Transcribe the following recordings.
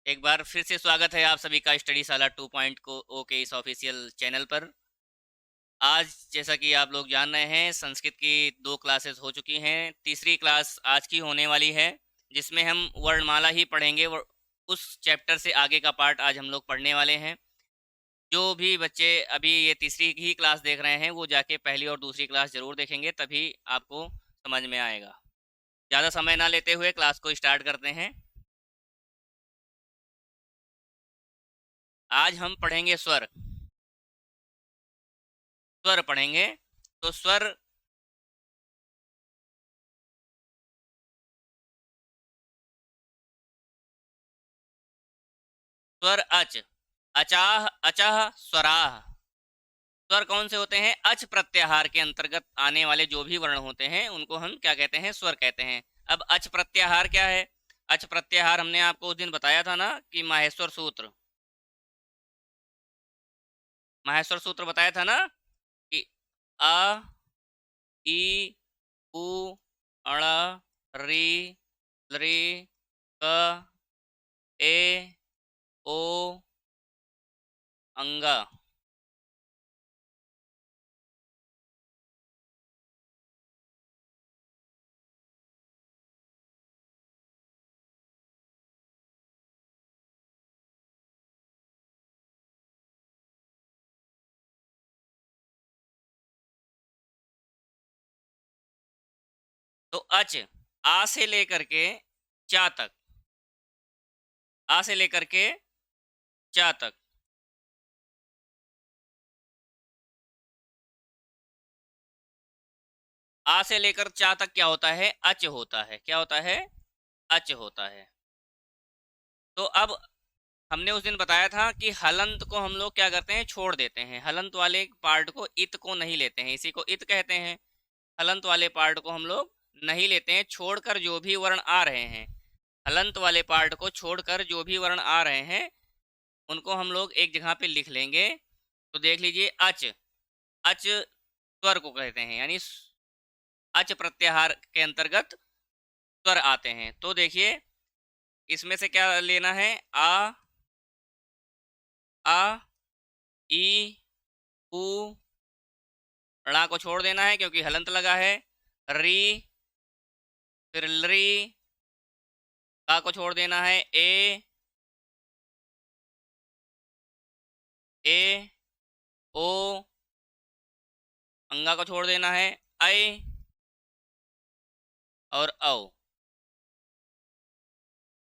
एक बार फिर से स्वागत है आप सभी का स्टडी साला 2 को ओ के इस ऑफिशियल चैनल पर। आज जैसा कि आप लोग जान रहे हैं, संस्कृत की 2 क्लासेस हो चुकी हैं। तीसरी क्लास आज की होने वाली है, जिसमें हम वर्णमाला ही पढ़ेंगे। उस चैप्टर से आगे का पार्ट आज हम लोग पढ़ने वाले हैं। जो भी बच्चे अभी ये तीसरी ही क्लास देख रहे हैं, वो जाके पहली और दूसरी क्लास ज़रूर देखेंगे, तभी आपको समझ में आएगा। ज़्यादा समय ना लेते हुए क्लास को स्टार्ट करते हैं। आज हम पढ़ेंगे स्वर। स्वर पढ़ेंगे। तो स्वर स्वर अच, अचाह अचह स्वराह। स्वर कौन से होते हैं? अच प्रत्याहार के अंतर्गत आने वाले जो भी वर्ण होते हैं उनको हम क्या कहते हैं? स्वर कहते हैं। अब अच प्रत्याहार क्या है? अच प्रत्याहार हमने आपको उस दिन बताया था ना कि माहेश्वर सूत्र। माहेश्वर सूत्र बताया था ना कि अ, ई, उ, अण, री, लृ, क, ए, ओ, अंगा। तो अच, आ से लेकर के चा तक, आ से लेकर के चा तक, आ से लेकर चा तक क्या होता है? अच होता है। क्या होता है? अच होता है। तो अब हमने उस दिन बताया था कि हलंत को हम लोग क्या करते हैं? छोड़ देते हैं। हलंत वाले पार्ट को, इत को नहीं लेते हैं, इसी को इत कहते हैं। हलंत वाले पार्ट को हम लोग नहीं लेते हैं। छोड़कर जो भी वर्ण आ रहे हैं, हलंत वाले पार्ट को छोड़कर जो भी वर्ण आ रहे हैं, उनको हम लोग एक जगह पे लिख लेंगे। तो देख लीजिए, अच, अच स्वर को कहते हैं, यानी अच प्रत्याहार के अंतर्गत स्वर आते हैं। तो देखिए, इसमें से क्या लेना है? आ, ई, उ, ड़ा को छोड़ देना है क्योंकि हलंत लगा है। री, फिर लरी, का को छोड़ देना है। ए, ओ, अंगा को छोड़ देना है। ऐ और औ।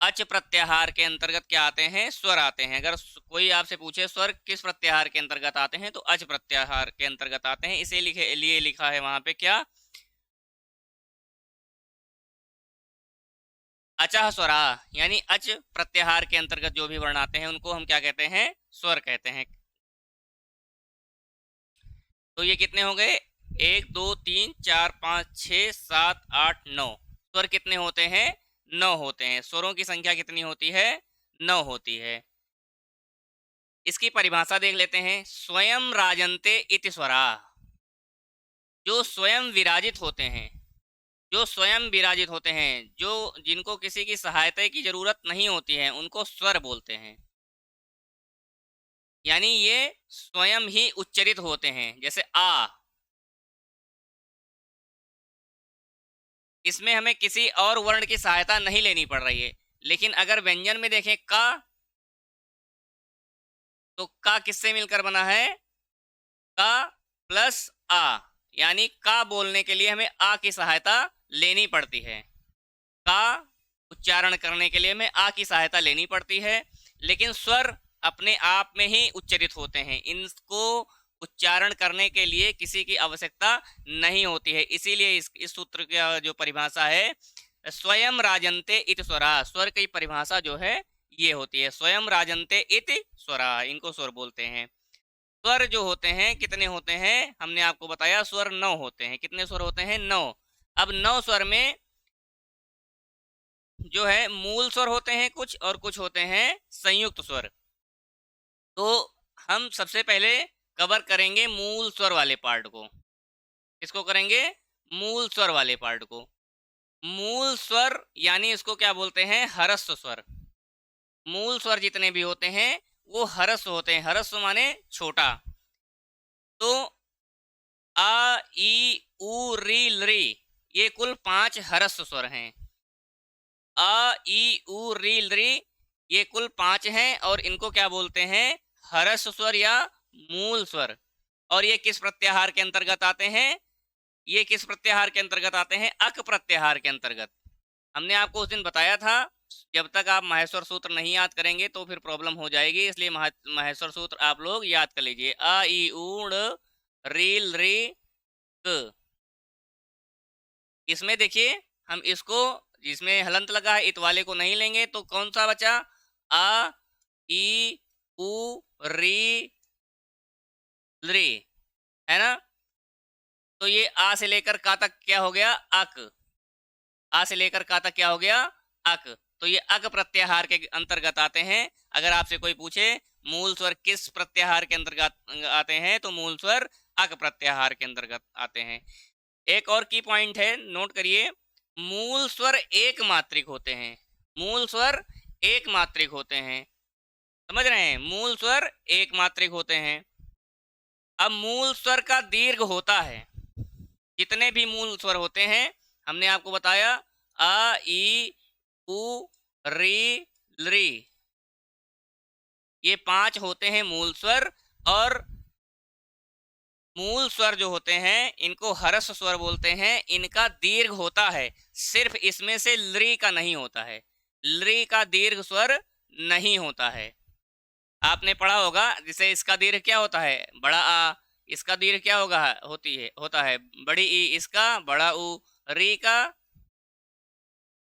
अच प्रत्याहार के अंतर्गत क्या आते हैं? स्वर आते हैं। अगर कोई आपसे पूछे स्वर किस प्रत्याहार के अंतर्गत आते हैं, तो अच प्रत्याहार के अंतर्गत आते हैं। इसे लिए लिखा है वहां पे क्या? अचह स्वरा, यानी अच प्रत्याहार के अंतर्गत जो भी वर्ण आते हैं उनको हम क्या कहते हैं? स्वर कहते हैं। तो ये कितने हो गए? 1 2 3 4 5 6 7 8 9। स्वर कितने होते हैं? 9 होते हैं। स्वरों की संख्या कितनी होती है? 9 होती है। इसकी परिभाषा देख लेते हैं। स्वयं राजन्ते इति स्वरा। जो स्वयं विराजित होते हैं, जो स्वयं विराजित होते हैं, जो जिनको किसी की सहायता की जरूरत नहीं होती है, उनको स्वर बोलते हैं। यानी ये स्वयं ही उच्चरित होते हैं। जैसे आ, इसमें हमें किसी और वर्ण की सहायता नहीं लेनी पड़ रही है। लेकिन अगर व्यंजन में देखें का, तो का किससे मिलकर बना है? का प्लस आ, यानी का बोलने के लिए हमें आ की सहायता लेनी पड़ती है। का उच्चारण करने के लिए हमें आ की सहायता लेनी पड़ती है। लेकिन स्वर अपने आप में ही उच्चरित होते हैं, इनको उच्चारण करने के लिए किसी की आवश्यकता नहीं होती है। इसीलिए इस सूत्र का जो परिभाषा है, स्वयं राजन्ते इत स्वरा। स्वर की परिभाषा जो है ये होती है, स्वयं राजन्ते इत स्वरा, इनको स्वर बोलते हैं। स्वर जो होते हैं कितने होते हैं? हमने आपको बताया स्वर 9 होते हैं। कितने स्वर होते हैं? 9। अब 9 स्वर में जो है मूल स्वर होते हैं कुछ, और कुछ होते हैं संयुक्त स्वर। तो हम सबसे पहले कवर करेंगे मूल स्वर वाले पार्ट को। किसको करेंगे? मूल स्वर वाले पार्ट को। मूल स्वर यानी इसको क्या बोलते हैं? हरस्व स्वर। मूल स्वर जितने भी होते हैं वो ह्रस्व होते हैं। ह्रस्व माने छोटा। तो आ ई उ री लरी ये कुल 5 ह्रस्व स्वर हैं। आ ई उ री लरी ये कुल 5 हैं और इनको क्या बोलते हैं? ह्रस्व स्वर या मूल स्वर। और ये किस प्रत्याहार के अंतर्गत आते हैं? ये किस प्रत्याहार के अंतर्गत आते हैं? अक प्रत्याहार के अंतर्गत। हमने आपको उस दिन बताया था, जब तक आप माहेश्वर सूत्र नहीं याद करेंगे तो फिर प्रॉब्लम हो जाएगी, इसलिए माहेश्वर सूत्र आप लोग याद कर लीजिए। आ ई ऊण रील री क। इसमें देखिए हम इसको, जिसमें हलंत लगा है इत वाले को नहीं लेंगे तो कौन सा बचा? आ ई उ री री, है ना? तो ये आ से लेकर का तक क्या हो गया? अक। आ से लेकर का तक क्या हो गया? अक। तो ये अक प्रत्याहार के अंतर्गत आते हैं। अगर आपसे कोई पूछे मूल स्वर किस प्रत्याहार के अंतर्गत आते हैं तो मूल स्वर अक प्रत्याहार के अंतर्गत आते हैं। एक और की पॉइंट है, नोट करिए। मूल स्वर एक मात्रिक होते हैं। मूल स्वर एक मात्रिक होते हैं, समझ रहे हैं? मूल स्वर एक मात्रिक होते हैं। अब मूल स्वर का दीर्घ होता है। जितने भी मूल स्वर होते हैं हमने आपको बताया, आ ई उ री लरी, ये 5 होते हैं मूल स्वर। और मूल स्वर जो होते हैं इनको ह्रस्व स्वर बोलते हैं। इनका दीर्घ होता है, सिर्फ इसमें से लरी का नहीं होता है। लरी का दीर्घ स्वर नहीं होता है। आपने पढ़ा होगा, जैसे इसका दीर्घ क्या होता है? बड़ा आ। इसका दीर्घ क्या होता है बड़ी ई। इसका बड़ा ऊ। री का,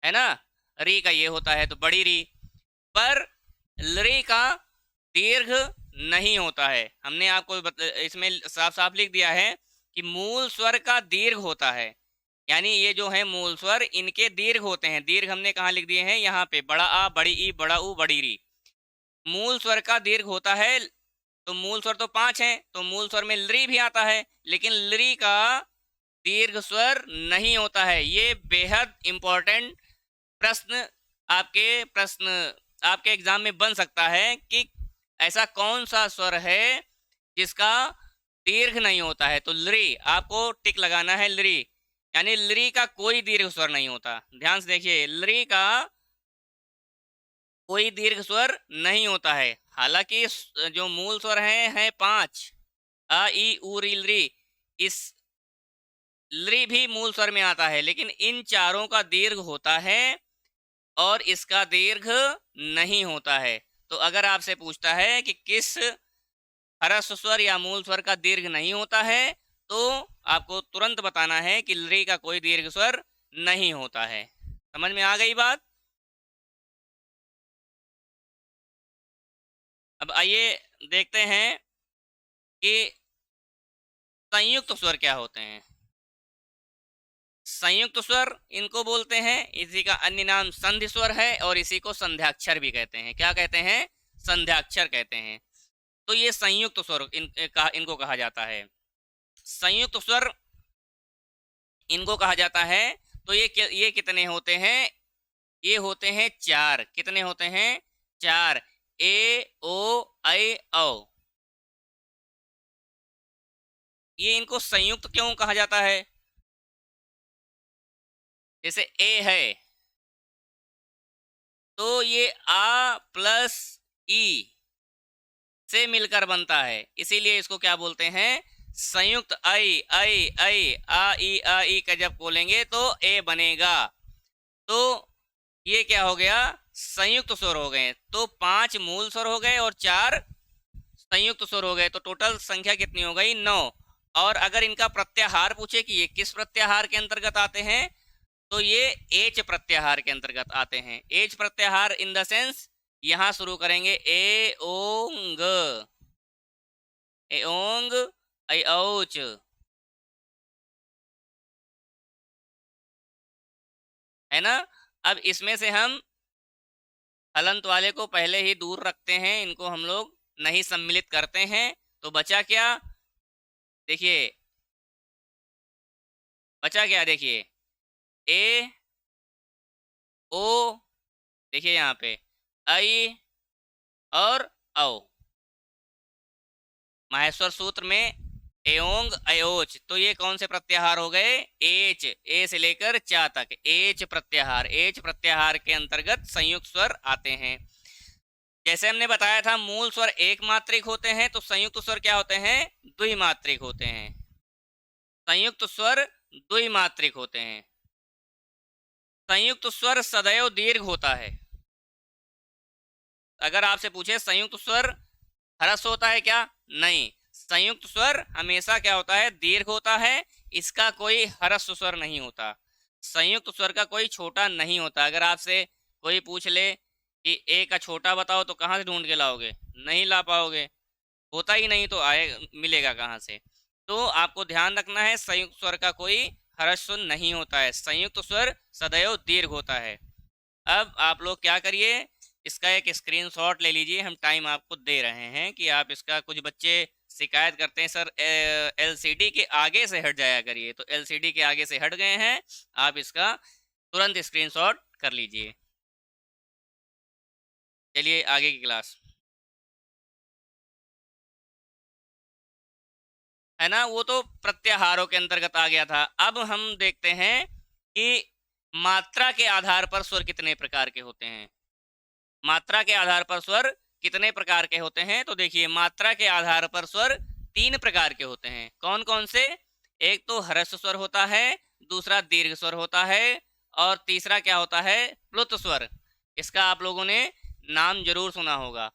है ना? री का ये होता है तो बड़ी री। पर लरी का दीर्घ नहीं होता है। हमने आपको इसमें साफ साफ लिख दिया है कि मूल स्वर का दीर्घ होता है। यानी ये जो है मूल स्वर, इनके दीर्घ होते हैं। दीर्घ हमने कहाँ लिख दिए हैं? यहाँ पे। बड़ा आ, बड़ी ई, बड़ा ऊ, बड़ी री। मूल स्वर का दीर्घ होता है। तो मूल स्वर तो 5 हैं, तो मूल स्वर में लरी भी आता है, लेकिन लरी का दीर्घ स्वर नहीं होता है। ये बेहद इंपॉर्टेंट प्रश्न आपके एग्जाम में बन सकता है कि ऐसा कौन सा स्वर है जिसका दीर्घ नहीं होता है। तो लरी, आपको टिक लगाना है लरी, यानी लरी का कोई दीर्घ स्वर नहीं होता। ध्यान से देखिए, लरी का कोई दीर्घ स्वर नहीं होता है। हालांकि जो मूल स्वर हैं 5, आ ई उ री लरी, इस लरी भी मूल स्वर में आता है, लेकिन इन चारों का दीर्घ होता है और इसका दीर्घ नहीं होता है। तो अगर आपसे पूछता है कि किस ह्रस्व स्वर या मूल स्वर का दीर्घ नहीं होता है, तो आपको तुरंत बताना है कि लरी का कोई दीर्घ स्वर नहीं होता है। समझ में आ गई बात? अब आइए देखते हैं कि संयुक्त स्वर क्या होते हैं। संयुक्त स्वर इनको बोलते हैं, इसी का अन्य नाम संधि स्वर है और इसी को संध्याक्षर भी कहते हैं। क्या कहते हैं? संध्याक्षर कहते हैं। तो ये संयुक्त स्वर इनको कहा जाता है। संयुक्त स्वर इनको कहा जाता है। तो ये कितने होते हैं? ये होते हैं 4। कितने होते हैं? 4। ए ओ ऐ औ। ये इनको संयुक्त क्यों कहा जाता है? जैसे ए है तो ये आ प्लस ई से मिलकर बनता है, इसीलिए इसको क्या बोलते हैं? संयुक्त आई आई आई। आ ई का जब बोलेंगे तो ए बनेगा। तो ये क्या हो गया? संयुक्त स्वर हो गए। तो 5 मूल स्वर हो गए और 4 संयुक्त स्वर हो गए। तो टोटल संख्या कितनी हो गई? 9। और अगर इनका प्रत्याहार पूछे कि ये किस प्रत्याहार के अंतर्गत आते हैं, तो ये एच प्रत्याहार के अंतर्गत आते हैं। एच प्रत्याहार इन द सेंस, यहां शुरू करेंगे ए ओंग, ए ओंग ऐ औच, है ना? अब इसमें से हम हलंत वाले को पहले ही दूर रखते हैं, इनको हम लोग नहीं सम्मिलित करते हैं। तो बचा क्या? देखिए बचा क्या? देखिए ए ओ, देखिए यहाँ पे आई और औ। माहेश्वर सूत्र में एओंग अयोच, तो ये कौन से प्रत्याहार हो गए? एच, ए से लेकर चा तक एच प्रत्याहार। एच प्रत्याहार के अंतर्गत संयुक्त स्वर आते हैं। जैसे हमने बताया था मूल स्वर एक मात्रिक होते हैं, तो संयुक्त स्वर क्या होते हैं? द्विमात्रिक होते हैं। संयुक्त स्वर द्विमात्रिक होते हैं। संयुक्त स्वर सदैव दीर्घ होता है। अगर आपसे पूछे संयुक्त स्वर ह्रस्व होता है क्या? नहीं, संयुक्त स्वर हमेशा क्या होता है? दीर्घ होता है। इसका कोई ह्रस्व स्वर नहीं होता। संयुक्त स्वर का कोई छोटा नहीं होता। अगर आपसे कोई पूछ ले कि ए का छोटा बताओ, तो कहाँ से ढूंढ के लाओगे? नहीं ला पाओगे, होता ही नहीं, तो आए मिलेगा कहाँ से? तो आपको ध्यान रखना है, संयुक्त स्वर का कोई ह्रस्व नहीं होता है। संयुक्त स्वर सदैव दीर्घ होता है। अब आप लोग क्या करिए, इसका एक स्क्रीनशॉट ले लीजिए। हम टाइम आपको दे रहे हैं कि आप इसका, कुछ बच्चे शिकायत करते हैं सर एलसीडी के आगे से हट जाया करिए, तो एलसीडी के आगे से हट गए हैं, आप इसका तुरंत स्क्रीनशॉट कर लीजिए। चलिए आगे की क्लास है ना, वो तो प्रत्याहारों के अंतर्गत आ गया था। अब हम देखते हैं कि मात्रा के आधार पर स्वर कितने प्रकार के होते हैं। मात्रा के आधार पर स्वर कितने प्रकार के होते हैं? तो देखिए, मात्रा के आधार पर स्वर 3 प्रकार के होते हैं। कौन कौन से? एक तो ह्रस्व स्वर होता है, दूसरा दीर्घ स्वर होता है, और तीसरा क्या होता है? प्लुत स्वर। इसका आप लोगों ने नाम जरूर सुना होगा।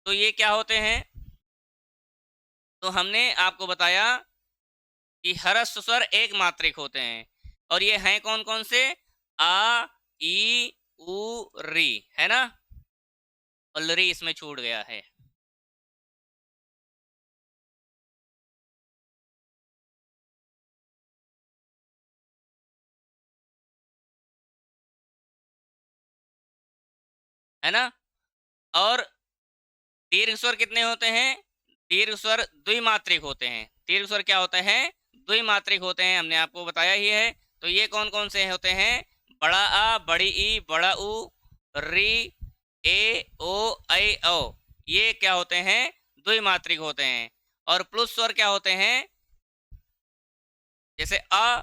तो ये क्या होते हैं? तो हमने आपको बताया कि ह्रस्व स्वर एक मात्रिक होते हैं, और ये हैं कौन कौन से? आ, ई, उ, री, है ना। और री इसमें छूट गया है ना। और दीर्घ स्वर कितने होते हैं? दीर्घ स्वर द्विमात्रिक होते हैं। दीर्घ स्वर क्या होते हैं? द्विमात्रिक होते हैं, हमने आपको बताया ही है। तो ये कौन कौन से होते हैं? बड़ा आ, बड़ी ई, बड़ा उ, री, ए, ओ, ऐ, ओ, ये क्या होते हैं? द्विमात्रिक होते हैं। और प्लुत स्वर क्या होते हैं? जैसे अ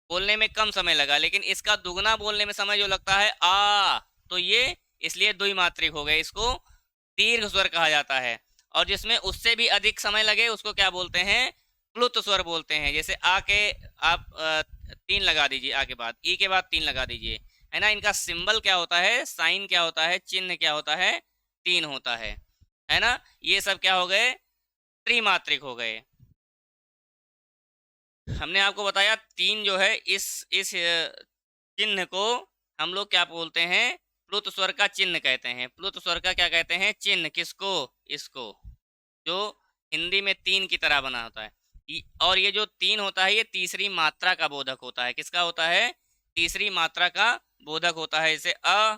बोलने में कम समय लगा, लेकिन इसका दुगना बोलने में समय जो लगता है आ, तो ये इसलिए द्विमात्रिक हो गए, इसको दीर्घ स्वर कहा जाता है। और जिसमें उससे भी अधिक समय लगे उसको क्या बोलते हैं? प्लुत स्वर बोलते हैं। जैसे आ के आप 3 लगा दीजिए, आ के बाद ई के बाद 3 लगा दीजिए, है ना। इनका सिंबल क्या होता है? साइन क्या होता है? चिन्ह क्या होता है? 3 होता है ना। ये सब क्या हो गए? त्रिमात्रिक हो गए। हमने आपको बताया 3 जो है, इस चिन्ह को हम लोग क्या बोलते हैं? प्लुत स्वर का चिन्ह कहते हैं। प्लुत स्वर का क्या कहते हैं? चिन्ह। किसको? इसको, जो हिंदी में 3 की तरह बना होता है। और ये जो 3 होता है, ये तीसरी मात्रा का बोधक होता है। किसका होता है? तीसरी मात्रा का बोधक होता है। जैसे अ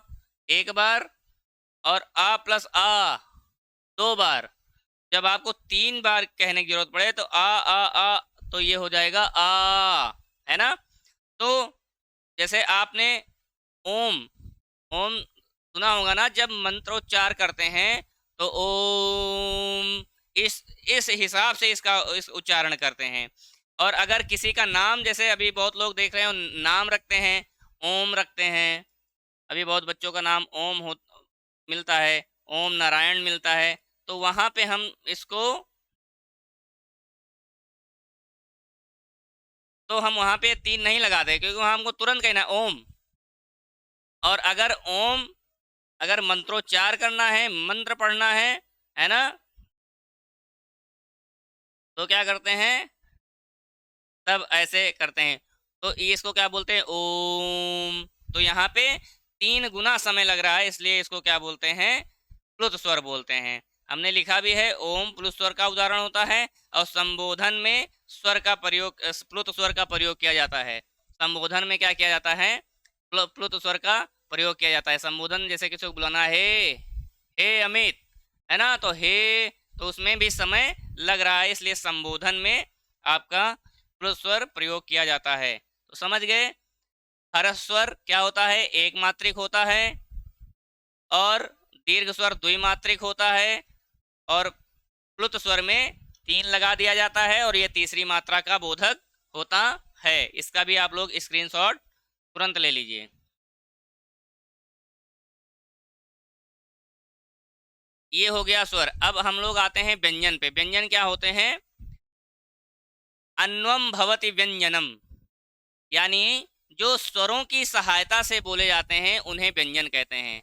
एक बार, और आ प्लस आ 2 बार। जब आपको 3 बार कहने की जरूरत पड़े, तो आ, तो ये हो जाएगा आ, है ना। तो जैसे आपने ओम, ओम सुना होगा ना, जब मंत्रोच्चार करते हैं तो ओम, इस हिसाब से इस उच्चारण करते हैं। और अगर किसी का नाम, जैसे अभी बहुत लोग देख रहे हो नाम रखते हैं, ओम रखते हैं। अभी बहुत बच्चों का नाम ओम हो मिलता है, ओम नारायण मिलता है। तो वहां पे हम इसको, तो हम वहां पे 3 नहीं लगाते, क्योंकि वहां हमको तुरंत कहना है ओम। और अगर ओम, अगर मंत्रोच्चार करना है, मंत्र पढ़ना है ना, तो क्या करते हैं? तब ऐसे करते हैं। तो इसको क्या बोलते हैं? ओम। तो यहाँ पे 3 गुना समय लग रहा है, इसलिए इसको क्या बोलते हैं? प्लुत स्वर बोलते हैं। हमने लिखा भी है, ओम प्लुत स्वर का उदाहरण होता है। और संबोधन में स्वर का प्रयोग, प्लुत स्वर का प्रयोग किया जाता है। संबोधन में क्या किया जाता है? प्लुत स्वर का प्रयोग किया जाता है। संबोधन, जैसे किसी को बुलाना है, हे अमित, है ना, तो हे, तो उसमें भी समय लग रहा है, इसलिए संबोधन में आपका प्लुत स्वर प्रयोग किया जाता है। तो समझ गए, ह्रस्व स्वर क्या होता है? एक मात्रिक होता है, और दीर्घ स्वर द्विमात्रिक होता है और प्लुत स्वर में 3 लगा दिया जाता है और ये तीसरी मात्रा का बोधक होता है। इसका भी आप लोग स्क्रीनशॉट तुरंत ले लीजिए। ये हो गया स्वर। अब हम लोग आते हैं व्यंजन पे। व्यंजन क्या होते हैं? अन्वम भवति व्यंजनम, यानी जो स्वरों की सहायता से बोले जाते हैं उन्हें व्यंजन कहते हैं।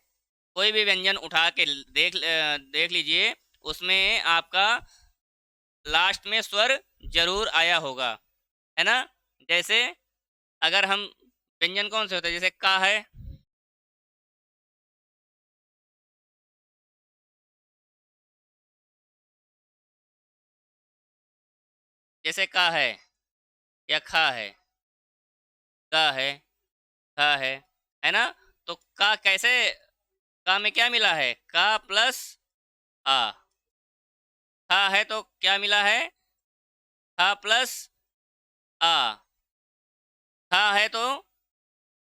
कोई भी व्यंजन उठा के देख लीजिए, उसमें आपका लास्ट में स्वर जरूर आया होगा, है ना। जैसे अगर हम व्यंजन कौन से होते हैं, जैसे का है, जैसे का या खा है, का है, खा है ना। तो का कैसे, का में क्या मिला है? का प्लस आ। खा है तो क्या मिला है? खा प्लस आ। खा है तो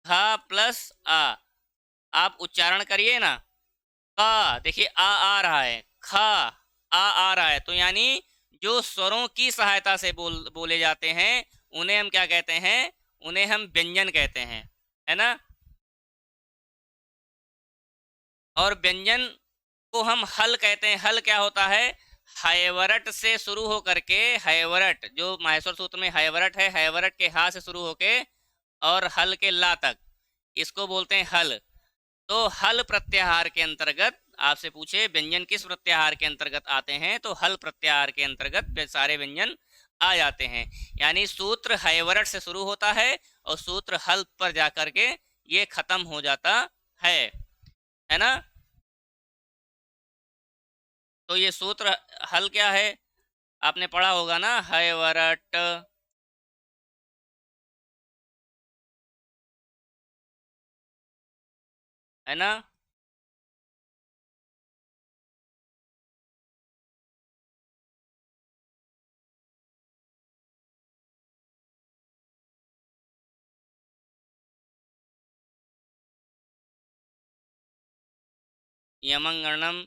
खा प्लस आ। आप उच्चारण करिए ना, का, देखिए आ रहा है, खा आ रहा है, तो यानी जो स्वरों की सहायता से बोले जाते हैं उन्हें हम क्या कहते हैं? उन्हें हम व्यंजन कहते हैं, है ना। और व्यंजन को हम हल कहते हैं। हल क्या होता है? हैवरट से शुरू होकर के, हैवरट जो माहेश्वर सूत्र में हैवरट है, हैवरट के हा से शुरू होके और हल के ला तक, इसको बोलते हैं हल। तो हल प्रत्याहार के अंतर्गत आपसे पूछे व्यंजन किस प्रत्याहार के अंतर्गत आते हैं, तो हल प्रत्याहार के अंतर्गत सारे व्यंजन आ जाते हैं। यानी सूत्र हैवरट से शुरू होता है और सूत्र हल पर जाकर के ये खत्म हो जाता है ना। तो ये सूत्र हल क्या है? आपने पढ़ा होगा ना, हैवरट, है ना। यमंगणम,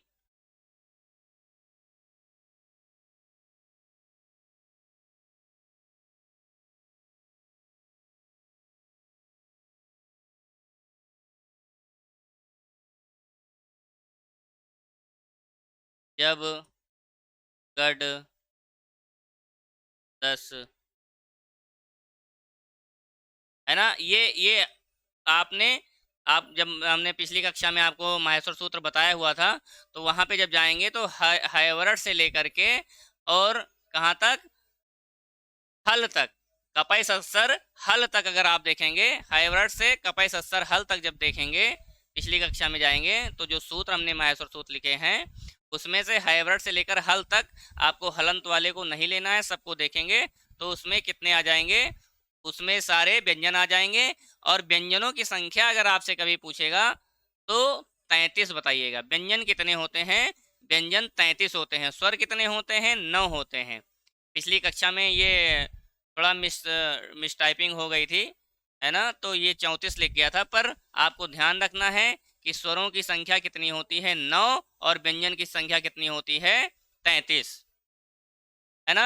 जब, गड, दस, है ना। ये आपने, आप जब हमने पिछली कक्षा में आपको माहेश्वर सूत्र बताया हुआ था, तो वहां पे जब जाएंगे तो हैवरट से लेकर के और कहाँ तक? हल तक, कपय सत्सर हल तक अगर आप देखेंगे, हैवरट से कपय सत्सर हल तक जब देखेंगे, पिछली कक्षा में जाएंगे, तो जो सूत्र हमने माहेश्वर सूत्र लिखे हैं उसमें से हैवरट से लेकर हल तक आपको हलंत वाले को नहीं लेना है, सबको देखेंगे तो उसमें कितने आ जाएंगे? उसमें सारे व्यंजन आ जाएंगे। और व्यंजनों की संख्या अगर आपसे कभी पूछेगा तो 33 बताइएगा। व्यंजन कितने होते हैं? व्यंजन 33 होते हैं। स्वर कितने होते हैं? 9 होते हैं। पिछली कक्षा में ये थोड़ा मिस टाइपिंग हो गई थी, है ना, तो ये 34 लिख गया था, पर आपको ध्यान रखना है कि स्वरों की संख्या कितनी होती है? 9, और व्यंजन की संख्या कितनी होती है? 33, है ना।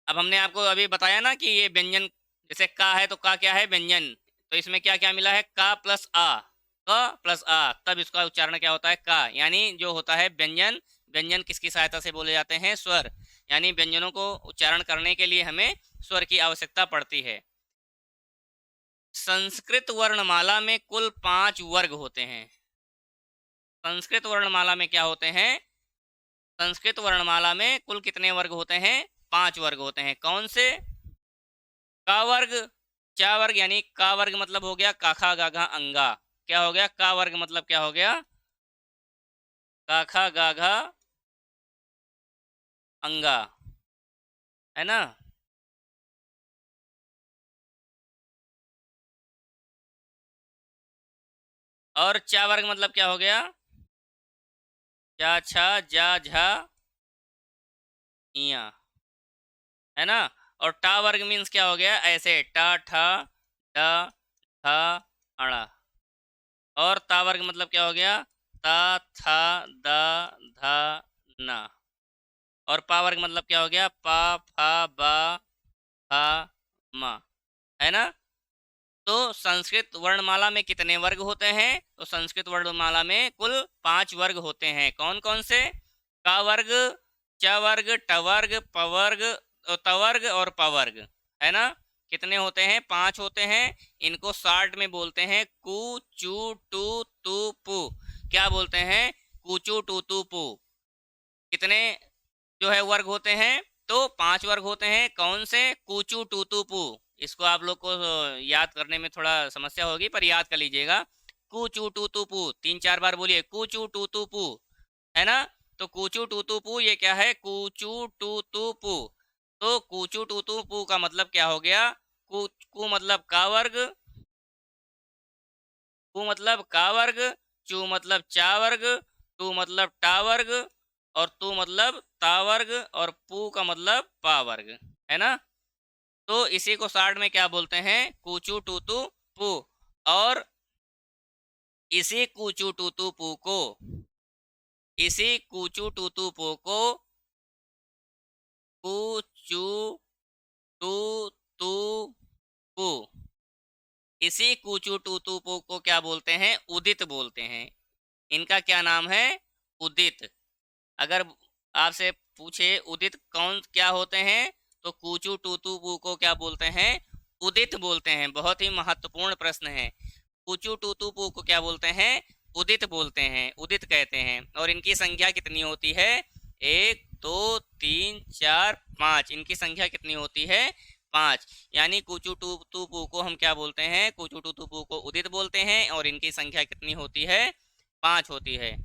अब हमने आपको अभी बताया ना कि ये व्यंजन, जैसे का है तो का क्या है? व्यंजन। तो इसमें क्या क्या मिला है? का प्लस आ, क प्लस आ, तब इसका उच्चारण क्या होता है? का। यानी जो होता है व्यंजन, व्यंजन किसकी सहायता से बोले जाते हैं? स्वर। यानी व्यंजनों को उच्चारण करने के लिए हमें स्वर की आवश्यकता पड़ती है। संस्कृत वर्णमाला में कुल 5 वर्ग होते हैं। संस्कृत वर्णमाला में क्या होते हैं? संस्कृत वर्णमाला में कुल कितने वर्ग होते हैं? 5 वर्ग होते हैं। कौन से? का वर्ग, चा वर्ग, यानी का वर्ग मतलब हो गया काखा गाघा अंगा। क्या हो गया? का वर्ग मतलब क्या हो गया? काखा गाघा अंगा, है ना। और चा वर्ग मतलब क्या हो गया? जा छा जा झा इया, है ना। और टा वर्ग मीन्स क्या हो गया? ऐसे टा ठा टा ठा अड़ा, और ता वर्ग मतलब क्या हो गया, ता था दा धा ना। और पा वर्ग मतलब क्या हो गया, पा फा बा फा मा, है ना। तो संस्कृत वर्णमाला में कितने वर्ग होते हैं, तो संस्कृत वर्णमाला में कुल 5 वर्ग होते हैं। कौन कौन से, का वर्ग, च वर्ग, ट वर्ग, प वर्ग, त वर्ग और प वर्ग, है ना। कितने होते हैं, 5 होते हैं। इनको शॉर्ट में बोलते हैं कु चू टू तू पू। क्या बोलते हैं, कुचू टू तू पू। कितने जो है वर्ग होते हैं, तो 5 वर्ग होते हैं। कौन से, कूचू टूतू पू। इसको आप लोग को याद करने में थोड़ा समस्या होगी, पर याद कर लीजिएगा। कूचू टूतू पू 3-4 बार बोलिए, कूचू टूतू पू, है ना। तो कूचू टूतू पू ये क्या है, कूचू टूतू पू। तो कूचू टूतू पू का मतलब क्या हो गया, कू मतलब का वर्ग, कु मतलब का वर्ग, चू मतलब चा वर्ग, टू मतलब टा वर्ग, और तू मतलब ता वर्ग, और पू का मतलब पा वर्ग, है ना। तो इसी को शॉर्ट में क्या बोलते हैं, कूचू टूतू पू। और इसी कूचू टूतू पू को, इसी कूचू टूतू पू को कूचू टू तू पू, इसी कूचू टूतू पू को क्या बोलते हैं, उदित बोलते हैं। इनका क्या नाम है, उदित। अगर आपसे पूछे उदित कौन क्या होते हैं, तो कूचू टूतू पू को क्या बोलते हैं, उदित बोलते हैं। बहुत ही महत्वपूर्ण प्रश्न है। कूचू टूतू पू को क्या बोलते हैं, उदित बोलते हैं, उदित कहते हैं। और इनकी संख्या कितनी होती है, 1 2 3 4 5। इनकी संख्या कितनी होती है, 5। यानी कूचू टूतू पू को हम क्या बोलते हैं, कूचू टूतू पू को उदित बोलते हैं, और इनकी संख्या कितनी होती है, 5 होती है।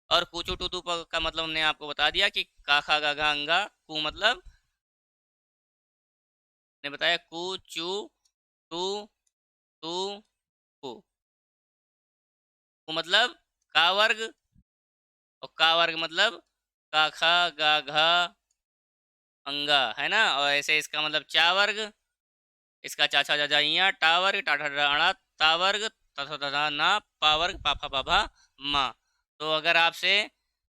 और कूचू टूतू पू का मतलब हमने आपको बता दिया कि काखा गागा अंगा। कू मतलब ने बताया, कूचू टू तू पू। कू मतलब का वर्ग, और का वर्ग मतलब का खा गा घा अंगा, है ना। और ऐसे इसका मतलब चा वर्ग, इसका चाचा जाजा इया टा वर्ग, टाठा डाणा ता वर्ग, तथा तथा ना पा वर्ग, पाफा पाभा माँ। तो अगर आपसे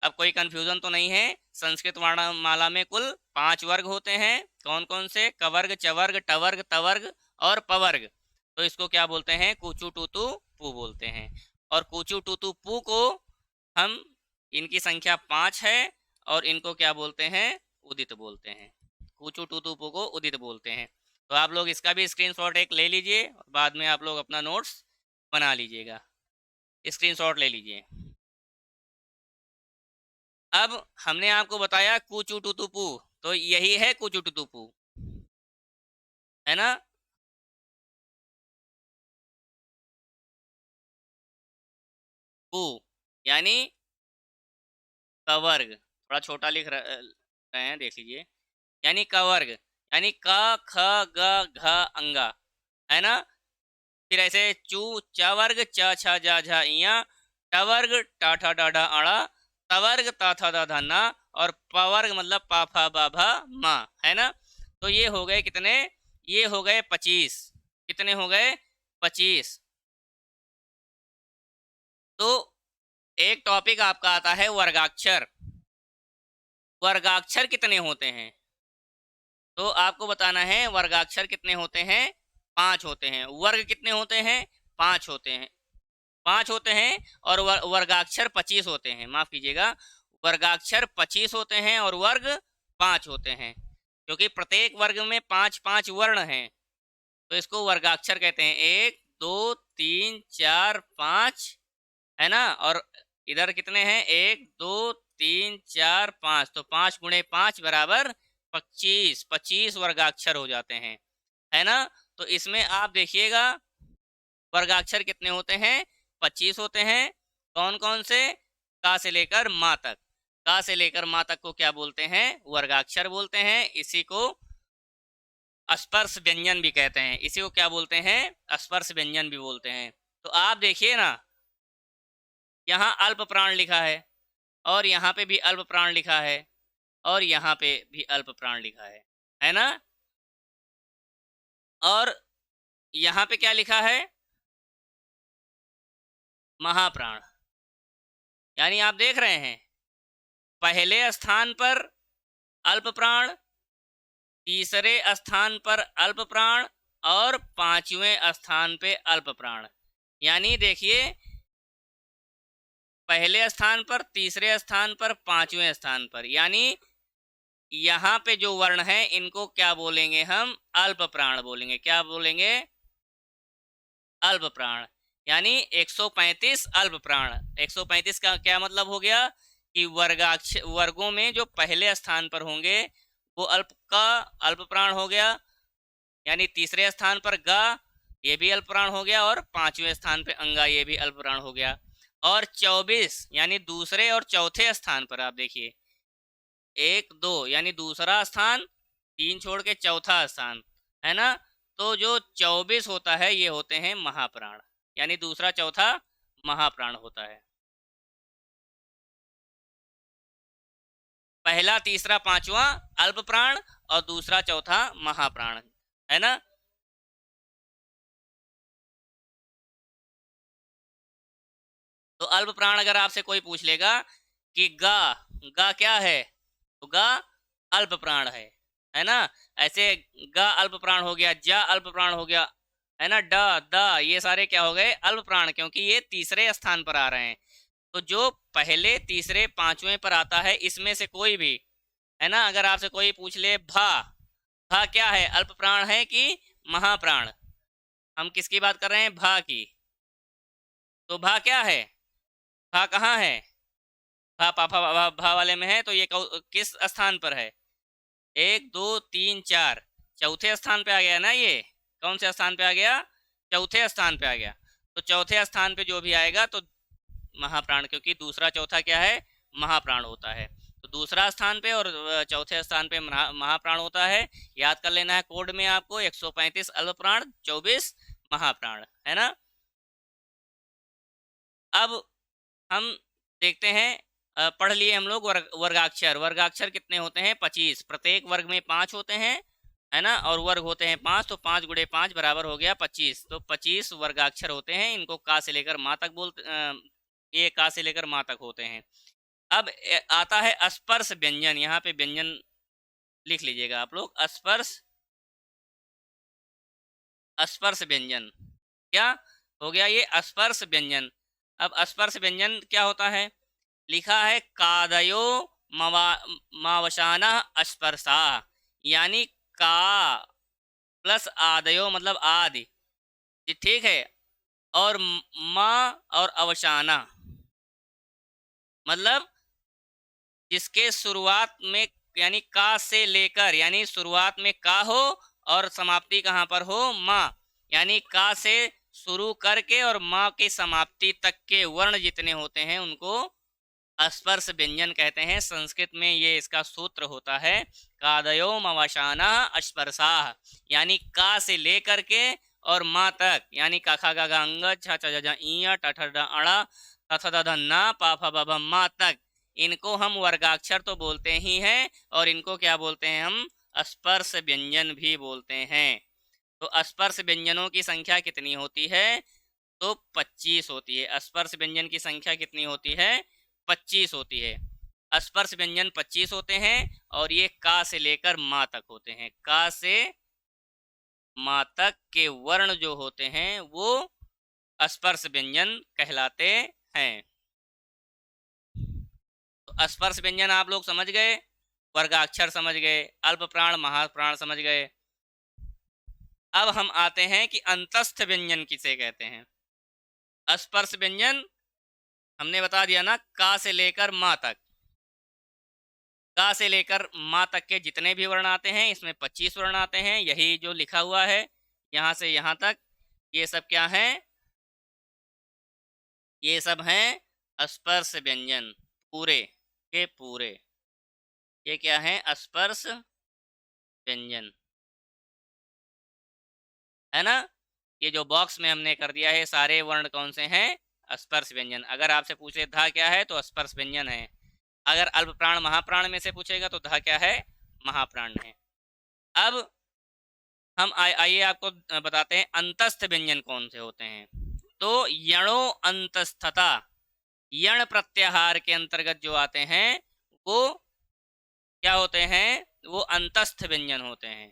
अब कोई कंफ्यूजन तो नहीं है, संस्कृत वर्णमाला में कुल 5 वर्ग होते हैं। कौन कौन से, क वर्ग, च वर्ग, ट वर्ग, त वर्ग और प वर्ग। तो इसको क्या बोलते हैं, कूचू टूतू पू बोलते हैं। और कूचू टूतू पू को हम, इनकी संख्या 5 है, और इनको क्या बोलते हैं, उदित बोलते हैं। कूचू टूतू पू को उदित बोलते हैं। तो आप लोग इसका भी स्क्रीनशॉट एक ले लीजिए, और बाद में आप लोग अपना नोट्स बना लीजिएगा, स्क्रीनशॉट ले लीजिए। अब हमने आपको बताया कूचू टूतू पू, तो यही है कूचू टूतू पू, है ना। पू यानी कवर्ग, थोड़ा छोटा लिख रहे हैं, देख लीजिए। यानी कवर्ग, यानी क ख ग घ अंगा, है ना। फिर ऐसे चू च वर्ग, च छ जा झा इया, ट वर्ग टा ठा डा ढा अड़ा, त वर्ग ता था दा धा ना, और प वर्ग मतलब पा फा बा भा मा, है ना। तो ये हो गए कितने, ये हो गए 25। कितने हो गए, 25। तो एक टॉपिक आपका आता है वर्गाक्षर। वर्गाक्षर कितने होते हैं, तो आपको बताना है वर्गाक्षर कितने होते हैं, 5 होते हैं। वर्ग कितने होते हैं, 5 होते हैं, 5 होते हैं। और वर्गाक्षर 25 होते हैं, माफ कीजिएगा, वर्गाक्षर 25 होते हैं और वर्ग 5 होते हैं। क्योंकि प्रत्येक वर्ग में 5-5 वर्ण हैं, तो इसको वर्गाक्षर कहते हैं। 1 2 3 4 5, है ना। और इधर कितने हैं, 1 2 3 4 5, तो 5 × 5 बराबर 25। 25 वर्गाक्षर हो जाते हैं, है ना। तो इसमें आप देखिएगा वर्गाक्षर कितने होते हैं, 25 होते हैं। कौन कौन से, का से लेकर माँ तक। का से लेकर माँ तक को क्या बोलते हैं, वर्गाक्षर बोलते हैं। इसी को स्पर्श व्यंजन भी कहते हैं। इसी को क्या बोलते हैं, स्पर्श व्यंजन भी बोलते हैं। तो आप देखिए ना, यहाँ अल्प प्राण लिखा है, और यहाँ पे भी अल्प प्राण लिखा है, और यहाँ पे भी अल्प प्राण लिखा है ना। और यहाँ पे क्या लिखा है, महाप्राण। यानी आप देख रहे हैं, पहले स्थान पर अल्प प्राण, तीसरे स्थान पर अल्प प्राण और पांचवें स्थान पे अल्प प्राण। यानी देखिए, पहले स्थान पर, तीसरे स्थान पर, पांचवें स्थान पर, यानी यहाँ पे जो वर्ण है इनको क्या बोलेंगे हम? अल्प प्राण बोलेंगे। क्या बोलेंगे? अल्प प्राण। यानी 135 अल्प प्राण। 135 का क्या मतलब हो गया कि वर्गों में जो पहले स्थान पर होंगे वो अल्प का अल्प प्राण हो गया, यानी तीसरे स्थान पर गा, ये भी अल्प प्राण हो गया, और पांचवें स्थान पर अंगा, ये भी अल्प प्राण हो गया। और 24 यानी दूसरे और चौथे स्थान पर आप देखिए, 1 2 यानी दूसरा स्थान, 3 छोड़ के चौथा स्थान, है ना? तो जो 24 होता है ये होते हैं महाप्राण, यानी दूसरा चौथा महाप्राण होता है। पहला, तीसरा, पांचवा अल्प प्राण और दूसरा चौथा महाप्राण, है ना? तो अल्प प्राण अगर आपसे कोई पूछ लेगा कि गा, गा क्या है, तो गा अल्प प्राण है ना? ऐसे गा अल्प प्राण हो गया, जा अल्प प्राण हो गया, है ना? ड, द, ये सारे क्या हो गए? अल्प प्राण, क्योंकि ये तीसरे स्थान पर आ रहे हैं। तो जो पहले, तीसरे, पांचवें पर आता है इसमें से कोई भी, है ना? अगर आपसे कोई पूछ ले भा, भा क्या है? अल्प प्राण है कि महाप्राण? हम किसकी बात कर रहे हैं? भा की। तो भा क्या है? भा कहाँ है? भा पाफा भा वाले में है, तो ये किस स्थान पर है? 1 2 3 4, चौथे स्थान पे आ गया ना। ये कौन से स्थान पे आ गया? चौथे स्थान पे आ गया। तो चौथे स्थान पे जो भी आएगा तो महाप्राण, क्योंकि दूसरा चौथा क्या है? महाप्राण होता है। तो दूसरा स्थान पे और चौथे स्थान पे महाप्राण होता है। याद कर लेना है कोड में आपको, 135 अल्प प्राण, 24 महाप्राण, है ना? अब हम देखते हैं, पढ़ लिए हम लोग वर्गाक्षर। वर्गाक्षर कितने होते हैं? 25। प्रत्येक वर्ग में 5 होते हैं, है ना? और वर्ग होते हैं 5, तो 5 गुणे 5 बराबर हो गया 25। तो 25 वर्गाक्षर होते हैं। इनको का से लेकर माँ तक ये का से लेकर माँ तक होते हैं। अब आता है स्पर्श व्यंजन। यहाँ पे व्यंजन लिख लीजिएगा आप लोग। स्पर्श व्यंजन क्या हो गया? ये स्पर्श व्यंजन। अब स्पर्श व्यंजन क्या होता है? लिखा है कादयो मावशाना स्पर्शा, यानी का प्लस आदयो मतलब आदि, ठीक है, और माँ और अवसाना मतलब जिसके शुरुआत में, यानी का से लेकर, यानी शुरुआत में का हो और समाप्ति कहाँ पर हो? माँ। यानी का से शुरू करके और माँ की समाप्ति तक के वर्ण जितने होते हैं उनको स्पर्श व्यंजन कहते हैं। संस्कृत में ये इसका सूत्र होता है कादयो मवशाना स्पर्शा, यानी का से लेकर के और माँ तक, यानी का खा गा अंग छ छ ज इ ट ठ ड अड़ा थ थ द ध न पा फा ब भ माँ तक, इनको हम वर्गाक्षर तो बोलते ही हैं, और इनको क्या बोलते हैं हम? स्पर्श व्यंजन भी बोलते हैं। तो स्पर्श व्यंजनों की संख्या कितनी होती है? तो 25 होती है। स्पर्श व्यंजन की संख्या कितनी होती है? 25 होती है। स्पर्श व्यंजन 25 होते हैं, और ये का से लेकर माँ तक होते हैं। का से माँ तक के वर्ण जो होते हैं वो स्पर्श व्यंजन कहलाते हैं। तो स्पर्श व्यंजन आप लोग समझ गए, वर्गाक्षर समझ गए, अल्प प्राण महाप्राण समझ गए। अब हम आते हैं कि अंतस्थ व्यंजन किसे कहते हैं। स्पर्श व्यंजन हमने बता दिया ना, का से लेकर माँ तक। का से लेकर माँ तक के जितने भी वर्ण आते हैं, इसमें 25 वर्ण आते हैं। यही जो लिखा हुआ है यहाँ से यहाँ तक, ये सब क्या है? ये सब हैं स्पर्श व्यंजन, पूरे के पूरे। ये क्या है? स्पर्श व्यंजन, है ना? ये जो बॉक्स में हमने कर दिया है, सारे वर्ण कौन से हैं? स्पर्श व्यंजन। अगर आपसे पूछे धा क्या है, तो स्पर्श व्यंजन है। अगर अल्प प्राण महाप्राण में से पूछेगा तो धा क्या है? महाप्राण है। अब हम आइए आपको बताते हैं अंतस्थ व्यंजन कौन से होते हैं। तो यणो अंतस्थता, यण प्रत्याहार के अंतर्गत जो आते हैं वो क्या होते हैं, वो अंतस्थ व्यंजन होते हैं।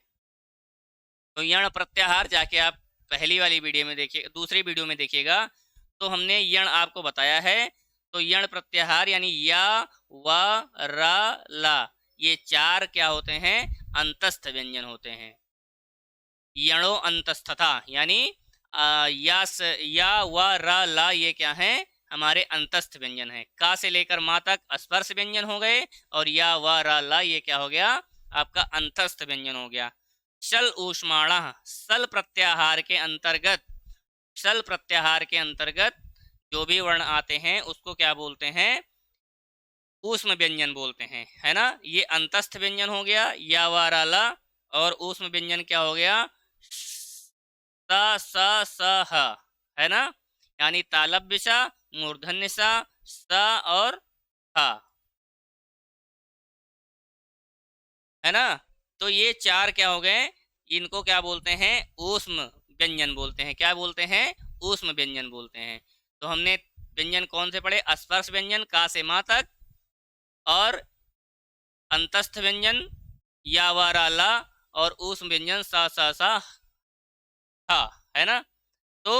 तो यण प्रत्याहार जाके आप पहली वाली वीडियो में देखिए, दूसरी वीडियो में देखिएगा तो हमने यण आपको बताया है। तो यण प्रत्याहार यानी या, वा, रा, ला, ये चार क्या होते हैं, अंतस्थ व्यंजन होते हैं। यणो अंतस्थता यानी या, वा, रा, ला, ये क्या है, हमारे अंतस्थ व्यंजन है। का से लेकर माँ तक स्पर्श व्यंजन हो गए, और या, वा, रा, ला, ये क्या हो गया, आपका अंतस्थ व्यंजन हो गया। शल ऊष्माणः, सल प्रत्याहार के अंतर्गत, शल प्रत्याहार के अंतर्गत जो भी वर्ण आते हैं उसको क्या बोलते हैं, ऊष्म व्यंजन बोलते हैं, है ना। ये अंतस्थ व्यंजन हो गया या, वा, रा, ला, और ऊष्म व्यंजन क्या हो गया, सा, सा, सा, ह, है ना। यानी तालव्य सा, मूर्धन्य सा, सा और हा, है ना। तो ये चार क्या हो गए, इनको क्या बोलते हैं, ऊष्म व्यंजन बोलते हैं। क्या बोलते हैं, ऊष्म व्यंजन बोलते हैं। तो हमने व्यंजन कौन से पढ़े, स्पर्श व्यंजन का से माँ तक, और अंतस्थ व्यंजन या, वा, रा, ला, और ऊष्म व्यंजन सा, सा, हा, है ना। तो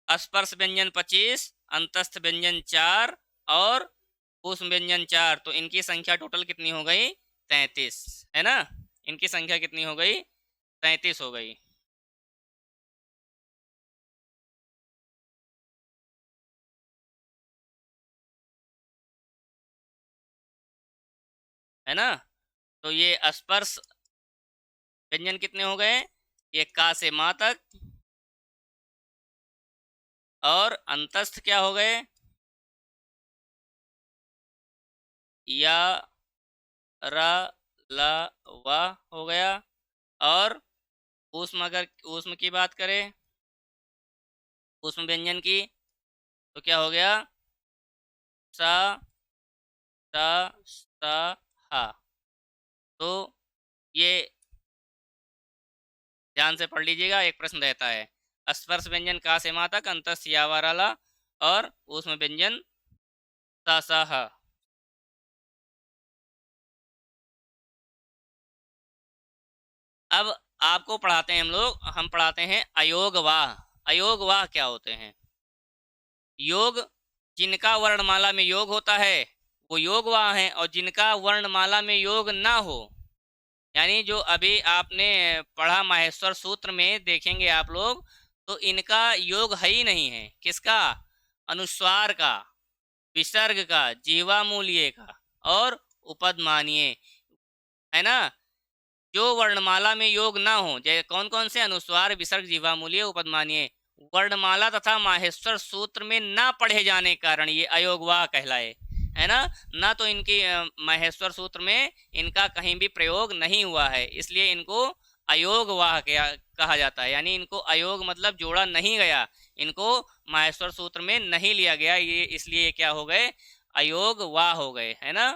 स्पर्श व्यंजन 25, अंतस्थ व्यंजन 4 और ऊष्म व्यंजन 4, तो इनकी संख्या टोटल कितनी हो गई, 33, है ना। इनकी संख्या कितनी हो गई, 33 हो गई। है ना। तो ये स्पर्श व्यंजन कितने हो गए, ये का से माँ तक, और अंतस्थ क्या हो गए, या, रा, ला, वा हो गया। और ऊष्म, अगर ऊष्म की बात करें, ऊष्म व्यंजन की, तो क्या हो गया, सा, सा, सा, हा। तो ये ध्यान से पढ़ लीजिएगा, एक प्रश्न रहता है, स्पर्श व्यंजन का से माँ तक, अंतस्थ या, वा, रा, ला, और ऊष्म व्यंजन सा, सा, हा। अब आपको पढ़ाते हैं हम लोग, हम पढ़ाते हैं अयोगवाह। अयोगवाह क्या होते हैं, योग, जिनका वर्णमाला में योग होता है वो योगवाह हैं, और जिनका वर्णमाला में योग ना हो, यानी जो अभी आपने पढ़ा माहेश्वर सूत्र में देखेंगे आप लोग, तो इनका योग है ही नहीं है। किसका, अनुस्वार का, विसर्ग का, जीवामूल्य का, और उपदमानीय, है ना। जो वर्णमाला में योग ना हो, जैसे कौन कौन से, अनुस्वार, विसर्ग, जीवामूल्य, उपदमानीय, वर्णमाला तथा माहेश्वर सूत्र में ना पढ़े जाने के कारण ये अयोगवाह कहलाए, है ना। ना तो इनकी माहेश्वर सूत्र में इनका कहीं भी प्रयोग नहीं हुआ है, इसलिए इनको अयोगवाह कहा जाता है। यानी इनको अयोग मतलब जोड़ा नहीं गया, इनको माहेश्वर सूत्र में नहीं लिया गया, ये इसलिए क्या हो गए, अयोगवाह हो गए, है ना।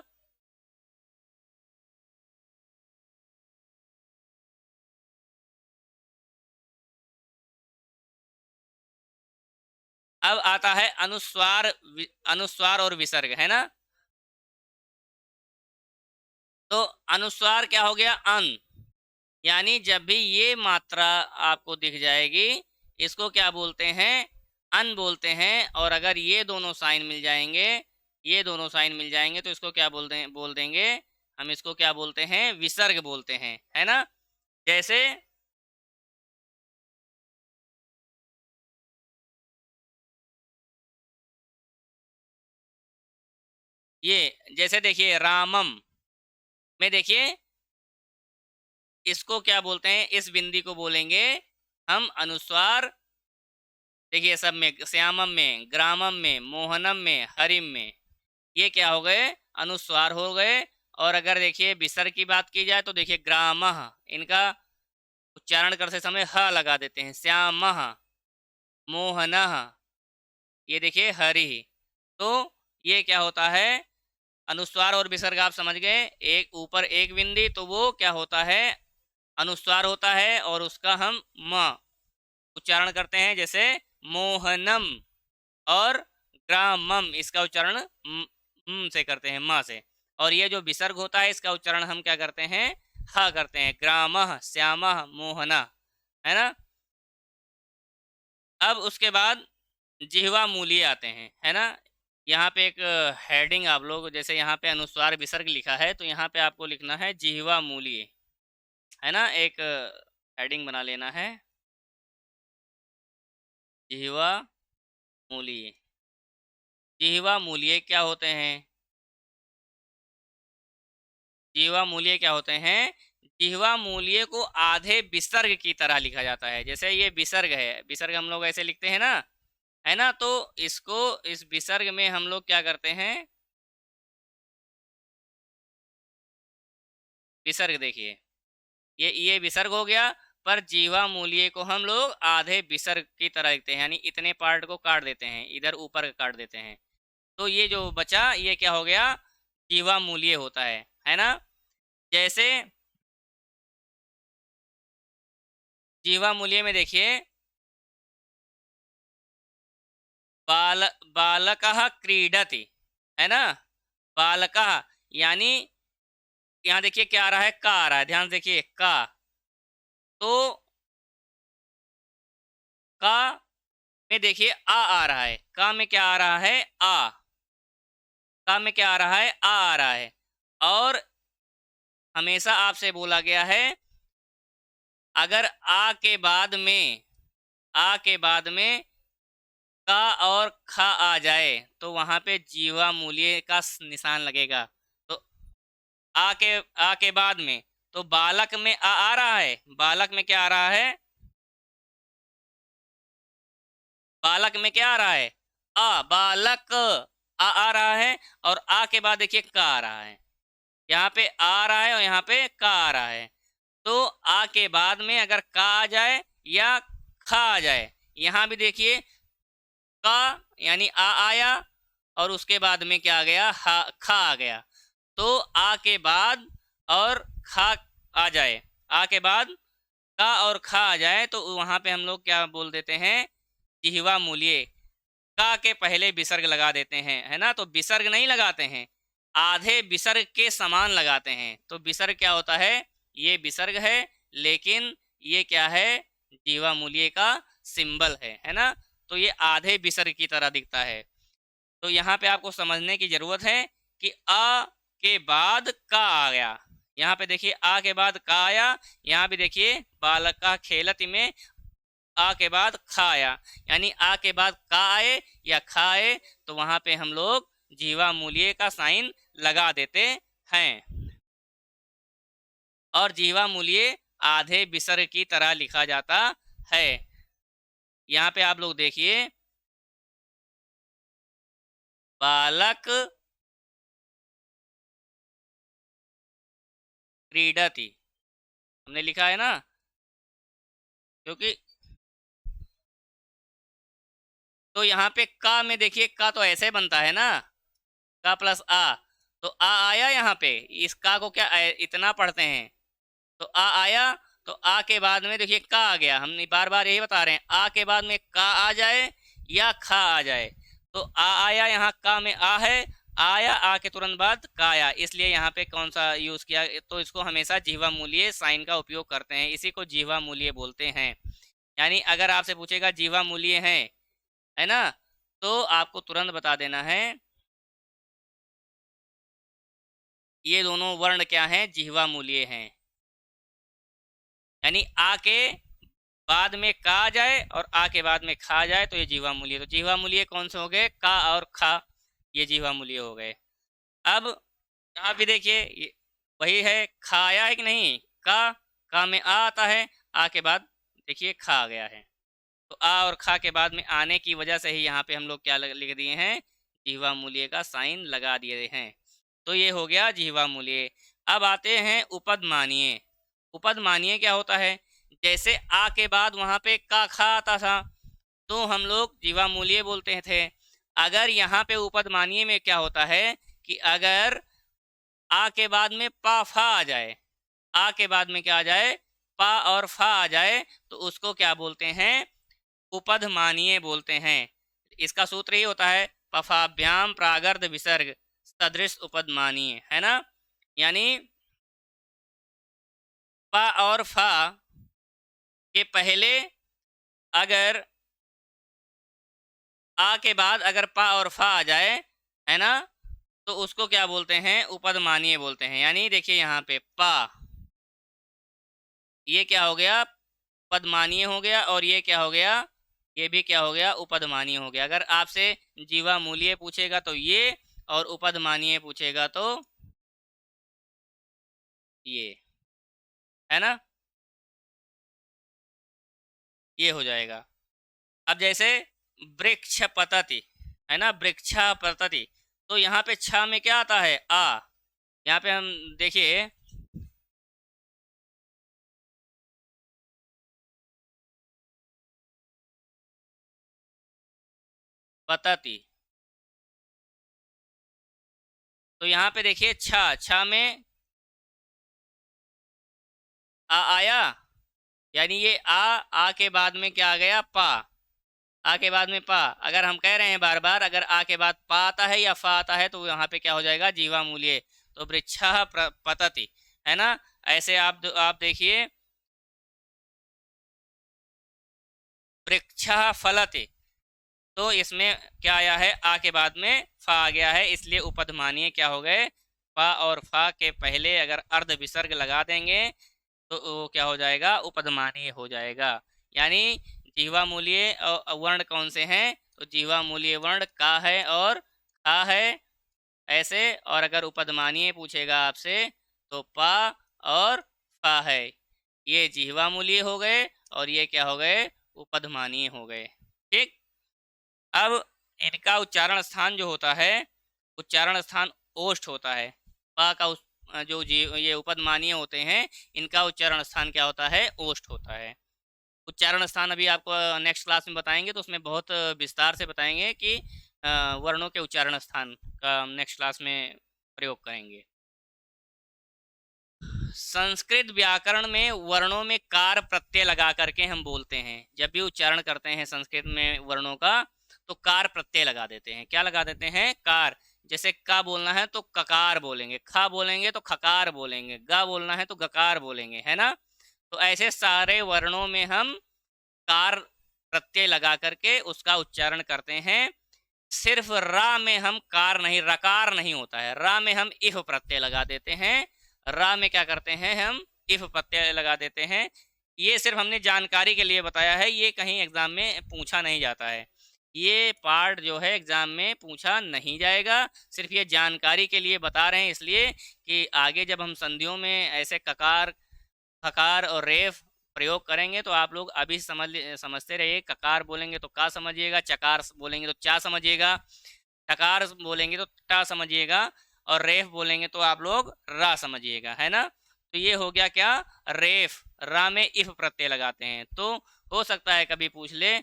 अब आता है अनुस्वार, अनुस्वार और विसर्ग, है ना। तो अनुस्वार क्या हो गया, अन, यानी जब भी ये मात्रा आपको दिख जाएगी, इसको क्या बोलते हैं, अन बोलते हैं। और अगर ये दोनों साइन मिल जाएंगे, ये दोनों साइन मिल जाएंगे, तो इसको क्या बोल देंगे, हम इसको क्या बोलते हैं, विसर्ग बोलते हैं, है ना। जैसे ये, जैसे देखिए रामम में, देखिए इसको क्या बोलते हैं, इस बिंदी को बोलेंगे हम अनुस्वार। देखिए सब में, श्यामम में, ग्रामम में, मोहनम में, हरिम में, ये क्या हो गए, अनुस्वार हो गए। और अगर देखिए विसर्ग की बात की जाए, तो देखिए ग्रामः, इनका उच्चारण करते समय ह लगा देते हैं, श्यामः, मोहनः, ये देखिए हरि। तो ये क्या होता है, अनुस्वार और विसर्ग आप समझ गए, एक ऊपर एक बिंदी, तो वो क्या होता है, अनुस्वार होता है, और उसका हम म उच्चारण करते हैं, जैसे मोहनम और ग्रामम, इसका उच्चारण से करते हैं, म से। और ये जो विसर्ग होता है इसका उच्चारण हम क्या करते हैं, ह करते हैं, ग्रामः श्यामः मोहना, है ना। अब उसके बाद जिह्वा मूलीय आते हैं, है ना। यहाँ पे एक हेडिंग आप लोग, जैसे यहाँ पे अनुस्वार विसर्ग लिखा है तो यहाँ पे आपको लिखना है जिह्वा मूलीय, है ना। एक हेडिंग बना लेना है, जिह्वा मूलीय। जिह्वा मूलीय क्या होते हैं, जिह्वा मूलीय क्या होते हैं, जिह्वा मूलीय को आधे विसर्ग की तरह लिखा जाता है। जैसे ये विसर्ग है, विसर्ग हम लोग ऐसे लिखते हैं ना, है ना। तो इसको, इस विसर्ग में हम लोग क्या करते हैं, विसर्ग देखिए, ये विसर्ग हो गया, पर जीवा मूल्य को हम लोग आधे विसर्ग की तरह लिखते हैं, यानी इतने पार्ट को काट देते हैं, इधर ऊपर काट देते हैं। तो ये जो बचा ये क्या हो गया, जीवा मूल्य होता है ना। जैसे जीवा मूल्य में देखिए, बाल बालकः क्रीडति, है ना। बालकः, यानी यहाँ देखिए क्या आ रहा है, का आ रहा है, ध्यान से देखिए का। तो का में देखिए आ रहा है, का में क्या आ रहा है, आ। का में क्या आ रहा है, आ रहा है। और हमेशा आपसे बोला गया है, अगर आ के बाद में, आ के बाद में का और खा आ जाए तो वहां पे जीवा मूल्य का निशान लगेगा। तो आ के बाद में, तो बालक में आ रहा है, बालक में क्या आ रहा है, बालक में क्या आ रहा है, आ। बालक आ रहा है, और आ के बाद देखिए का आ रहा है, यहाँ पे आ रहा है और यहाँ पे का आ रहा है। तो आ के बाद में अगर का आ जाए या खा आ जाए, यहाँ भी देखिए का यानी आ आया, और उसके बाद में क्या आ गया, खा आ गया। तो आ के बाद और खा आ जाए, आ के बाद का और खा आ जाए तो वहां पे हम लोग क्या बोल देते हैं, जिह्वा मूल्य। का के पहले विसर्ग लगा देते हैं, है ना। तो विसर्ग नहीं लगाते हैं, आधे विसर्ग के समान लगाते हैं। तो विसर्ग क्या होता है, ये विसर्ग है, लेकिन ये क्या है, जीवा मूल्य का सिंबल है ना। तो ये आधे विसर्ग की तरह दिखता है। तो यहाँ पे आपको समझने की जरूरत है कि आ के बाद का आ गया, यहाँ पे देखिए आ के बाद का आया, यहाँ भी देखिए बालक का खेलत में आ के बाद खा आया, यानी आ के बाद का आए या खाए तो वहां पे हम लोग जीवा मूल्य का साइन लगा देते हैं। और जीवा मूल्य आधे विसर्ग की तरह लिखा जाता है। यहाँ पे आप लोग देखिए, बालक क्रीडति हमने लिखा है ना, क्योंकि तो यहाँ पे का में देखिए, का तो ऐसे बनता है ना, का प्लस आ। तो आ आया, यहाँ पे इस का को क्या इतना पढ़ते हैं, तो आ आया, तो आ के बाद में देखिए का आ गया। हम बार बार यही बता रहे हैं, आ के बाद में का आ जाए या खा आ जाए। तो आ आया, यहाँ का में आ है, आया, आ के तुरंत बाद का आया, इसलिए यहाँ पे कौन सा यूज किया, तो इसको हमेशा जीवा मूल्य साइन का उपयोग करते हैं, इसी को जीवा मूल्य बोलते हैं। यानी अगर आपसे पूछेगा जीवा मूल्य है ना, तो आपको तुरंत बता देना है ये दोनों वर्ण क्या हैं, जिह्वा मूल्य हैं। यानी आ के बाद में का आ जाए और आ के बाद में खा जाए तो ये जीवा मूल्य। तो जीवा मूल्य कौन से हो गए, का और खा, ये जीवा मूल्य हो गए। अब यहाँ भी देखिए वही है, खाया है कि नहीं, का में आ आता है, आ के बाद देखिए खा आ गया है। तो आ और खा के बाद में आने की वजह से ही यहाँ पे हम लोग क्या लिख दिए हैं, जीवा मूल्य का साइन लगा दिए हैं। तो ये हो गया जीवा मूल्य। अब आते हैं उपद मानिए। उपद मानिए क्या होता है, जैसे आ के बाद वहां पे का खा आता था तो हम लोग जीवा मूल्य बोलते थे। अगर यहाँ पे उपद मानिए में क्या होता है कि अगर आ के बाद में पा फा आ जाए, आ के बाद में क्या आ जाए, पा और फा आ जाए, तो उसको क्या बोलते हैं, उपधमानीय बोलते हैं। इसका सूत्र ही होता है पफाभ्याम प्रागर्ध विसर्ग सदृश उपधमानीय, है ना। यानी पा और फा के पहले अगर आ के बाद अगर पा और फा आ जाए, है ना, तो उसको क्या बोलते हैं, उपधमानीय बोलते हैं। यानी देखिए यहाँ पे पा, ये क्या हो गया, पदमानीय हो गया, और ये क्या हो गया, ये भी क्या हो गया, उपधमानीय हो गया। अगर आपसे जीवा मूल्य पूछेगा तो ये, और उपधमानीय पूछेगा तो ये, है ना, ये हो जाएगा। अब जैसे वृक्ष पतति, है ना, वृक्षा पतति, तो यहाँ पे छ में क्या आता है, आ। यहाँ पे हम देखिए पतति, तो यहाँ पे देखिए छ में आ आया, यानी ये आ के बाद में क्या आ गया, पा, आ के बाद में पा। अगर हम कह रहे हैं बार बार अगर आ के बाद पा आता है या फा आता है तो यहाँ पे क्या हो जाएगा, जीवा मूल्य, तो वृक्षा पतति, है ना। ऐसे आप देखिए वृक्षा फलति, तो इसमें क्या आया है, आ के बाद में फा आ गया है, इसलिए उपधमानीय क्या हो गए, फा और फा के पहले अगर अर्ध विसर्ग लगा देंगे तो वो क्या हो जाएगा, उपधमानीय हो जाएगा। यानी जीवा मूल्य वर्ण कौन से हैं, तो जीवा मूल्य वर्ण का है और खा है, ऐसे। और अगर उपधमानीय पूछेगा आपसे तो पा और फा है, ये जीवा मूल्य हो गए, और ये क्या हो गए, उपधमानीय हो गए। ठीक। अब इनका उच्चारण स्थान जो होता है, उच्चारण स्थान ओष्ठ होता है। पा का जो जी ये उपधमानीय होते हैं, इनका उच्चारण स्थान क्या होता है, ओष्ठ होता है। उच्चारण स्थान अभी आपको नेक्स्ट क्लास में बताएंगे, तो उसमें बहुत विस्तार से बताएंगे कि वर्णों के उच्चारण स्थान का नेक्स्ट क्लास में प्रयोग करेंगे। संस्कृत व्याकरण में वर्णों में कार प्रत्यय लगा करके हम बोलते हैं। जब भी उच्चारण करते हैं संस्कृत में वर्णों का, तो कार प्रत्यय लगा देते हैं। क्या लगा देते हैं, कार। जैसे का बोलना है तो ककार बोलेंगे, खा बोलेंगे तो खकार बोलेंगे, गा बोलना है तो गकार बोलेंगे, है ना। तो ऐसे सारे वर्णों में हम कार प्रत्यय लगा करके उसका उच्चारण करते हैं। सिर्फ रा में हम कार नहीं, रकार नहीं होता है, रा में हम इफ प्रत्यय लगा देते हैं। रा में क्या करते हैं, हम इफ प्रत्यय लगा देते हैं। ये सिर्फ हमने जानकारी के लिए बताया है, ये कहीं एग्जाम में पूछा नहीं जाता है। ये पार्ट जो है एग्जाम में पूछा नहीं जाएगा, सिर्फ ये जानकारी के लिए बता रहे हैं, इसलिए कि आगे जब हम संधियों में ऐसे ककार, खकार और रेफ प्रयोग करेंगे तो आप लोग अभी समझते रहिए। ककार बोलेंगे तो का समझिएगा, चकार बोलेंगे तो चा समझिएगा, टकार बोलेंगे तो टा समझिएगा, और रेफ बोलेंगे तो आप लोग रा समझिएगा, है ना। तो ये हो गया क्या, रेफ। रा में इफ प्रत्यय लगाते हैं, तो हो सकता है कभी पूछ ले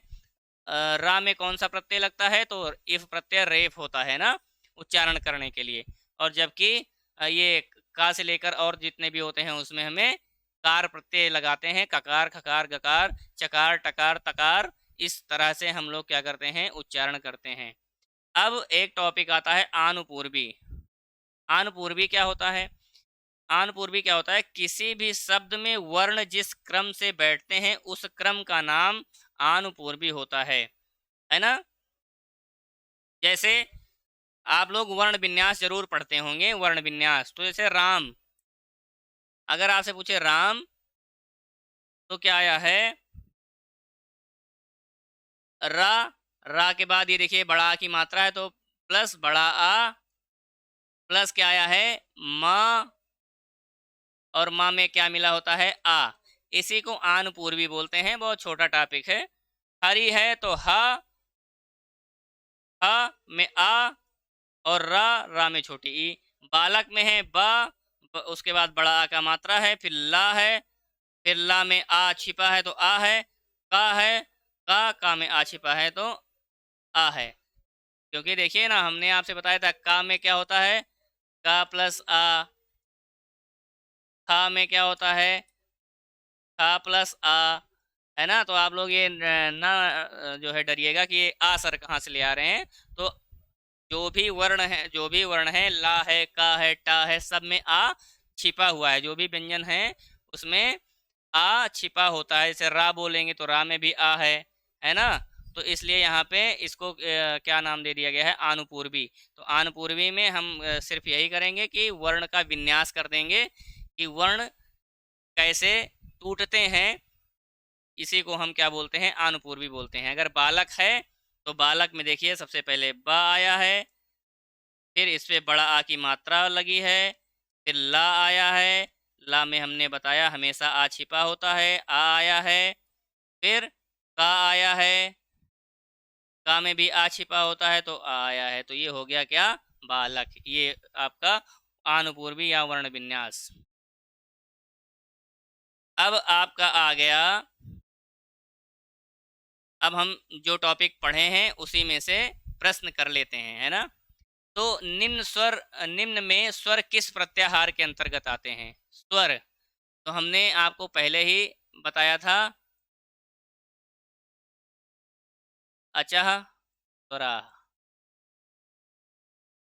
रा में कौन सा प्रत्यय लगता है, तो इफ प्रत्यय रेफ होता है ना, उच्चारण करने के लिए। और जबकि ये का से लेकर और जितने भी होते हैं उसमें हमें कार प्रत्यय लगाते हैं, ककार, खकार, गकार, चकार, टकार, तकार। इस तरह से हम लोग क्या करते हैं, उच्चारण करते हैं। अब एक टॉपिक आता है आनुपूर्वी। आनुपूर्वी क्या होता है, आनुपूर्वी क्या होता है, किसी भी शब्द में वर्ण जिस क्रम से बैठते हैं उस क्रम का नाम आनुपूर्वी होता है ना। जैसे आप लोग वर्ण विन्यास जरूर पढ़ते होंगे, वर्ण विन्यास। तो जैसे राम, अगर आपसे पूछे राम तो क्या आया है, रा, रा के बाद ये देखिए बड़ा आ की मात्रा है तो प्लस बड़ा आ, प्लस क्या आया है, माँ, और माँ में क्या मिला होता है, आ। इसी को आनुपूर्वी बोलते हैं, बहुत छोटा टॉपिक है। हरी है तो हा में आ, और रा में छोटी ई। बालक में है बा, उसके बाद बड़ा आ का मात्रा है, फिर ला है, फिर ला में आ छिपा है तो आ है, का है, का में आ छिपा है तो आ है। क्योंकि देखिए ना, हमने आपसे बताया था का में क्या होता है, का प्लस आ, खा में क्या होता है, खा प्लस आ, है ना। तो आप लोग ये ना जो है डरिएगा कि ये आ सर कहाँ से ले आ रहे हैं। तो जो भी वर्ण है, ला है, का है, टा है, सब में आ छिपा हुआ है। जो भी व्यंजन है उसमें आ छिपा होता है। जैसे रा बोलेंगे तो रा में भी आ है ना। तो इसलिए यहाँ पे इसको क्या नाम दे दिया गया है, आनुपूर्वी। तो आनुपूर्वी में हम सिर्फ यही करेंगे कि वर्ण का विन्यास कर देंगे कि वर्ण कैसे टूटते हैं, इसी को हम क्या बोलते हैं, आनुपूर्वी बोलते हैं। अगर बालक है तो बालक में देखिए सबसे पहले बा आया है, फिर इस पे बड़ा आ की मात्रा लगी है, फिर ला आया है, ला में हमने बताया हमेशा आ छिपा होता है, आ आया है, फिर का आया है, का में भी आ छिपा होता है तो आ आया है। तो ये हो गया क्या, बालक। ये आपका आनुपूर्वी या वर्ण विन्यास। अब आपका आ गया, अब हम जो टॉपिक पढ़े हैं उसी में से प्रश्न कर लेते हैं, है ना। तो निम्न में स्वर किस प्रत्याहार के अंतर्गत आते हैं। स्वर तो हमने आपको पहले ही बताया था, अचह स्वराः,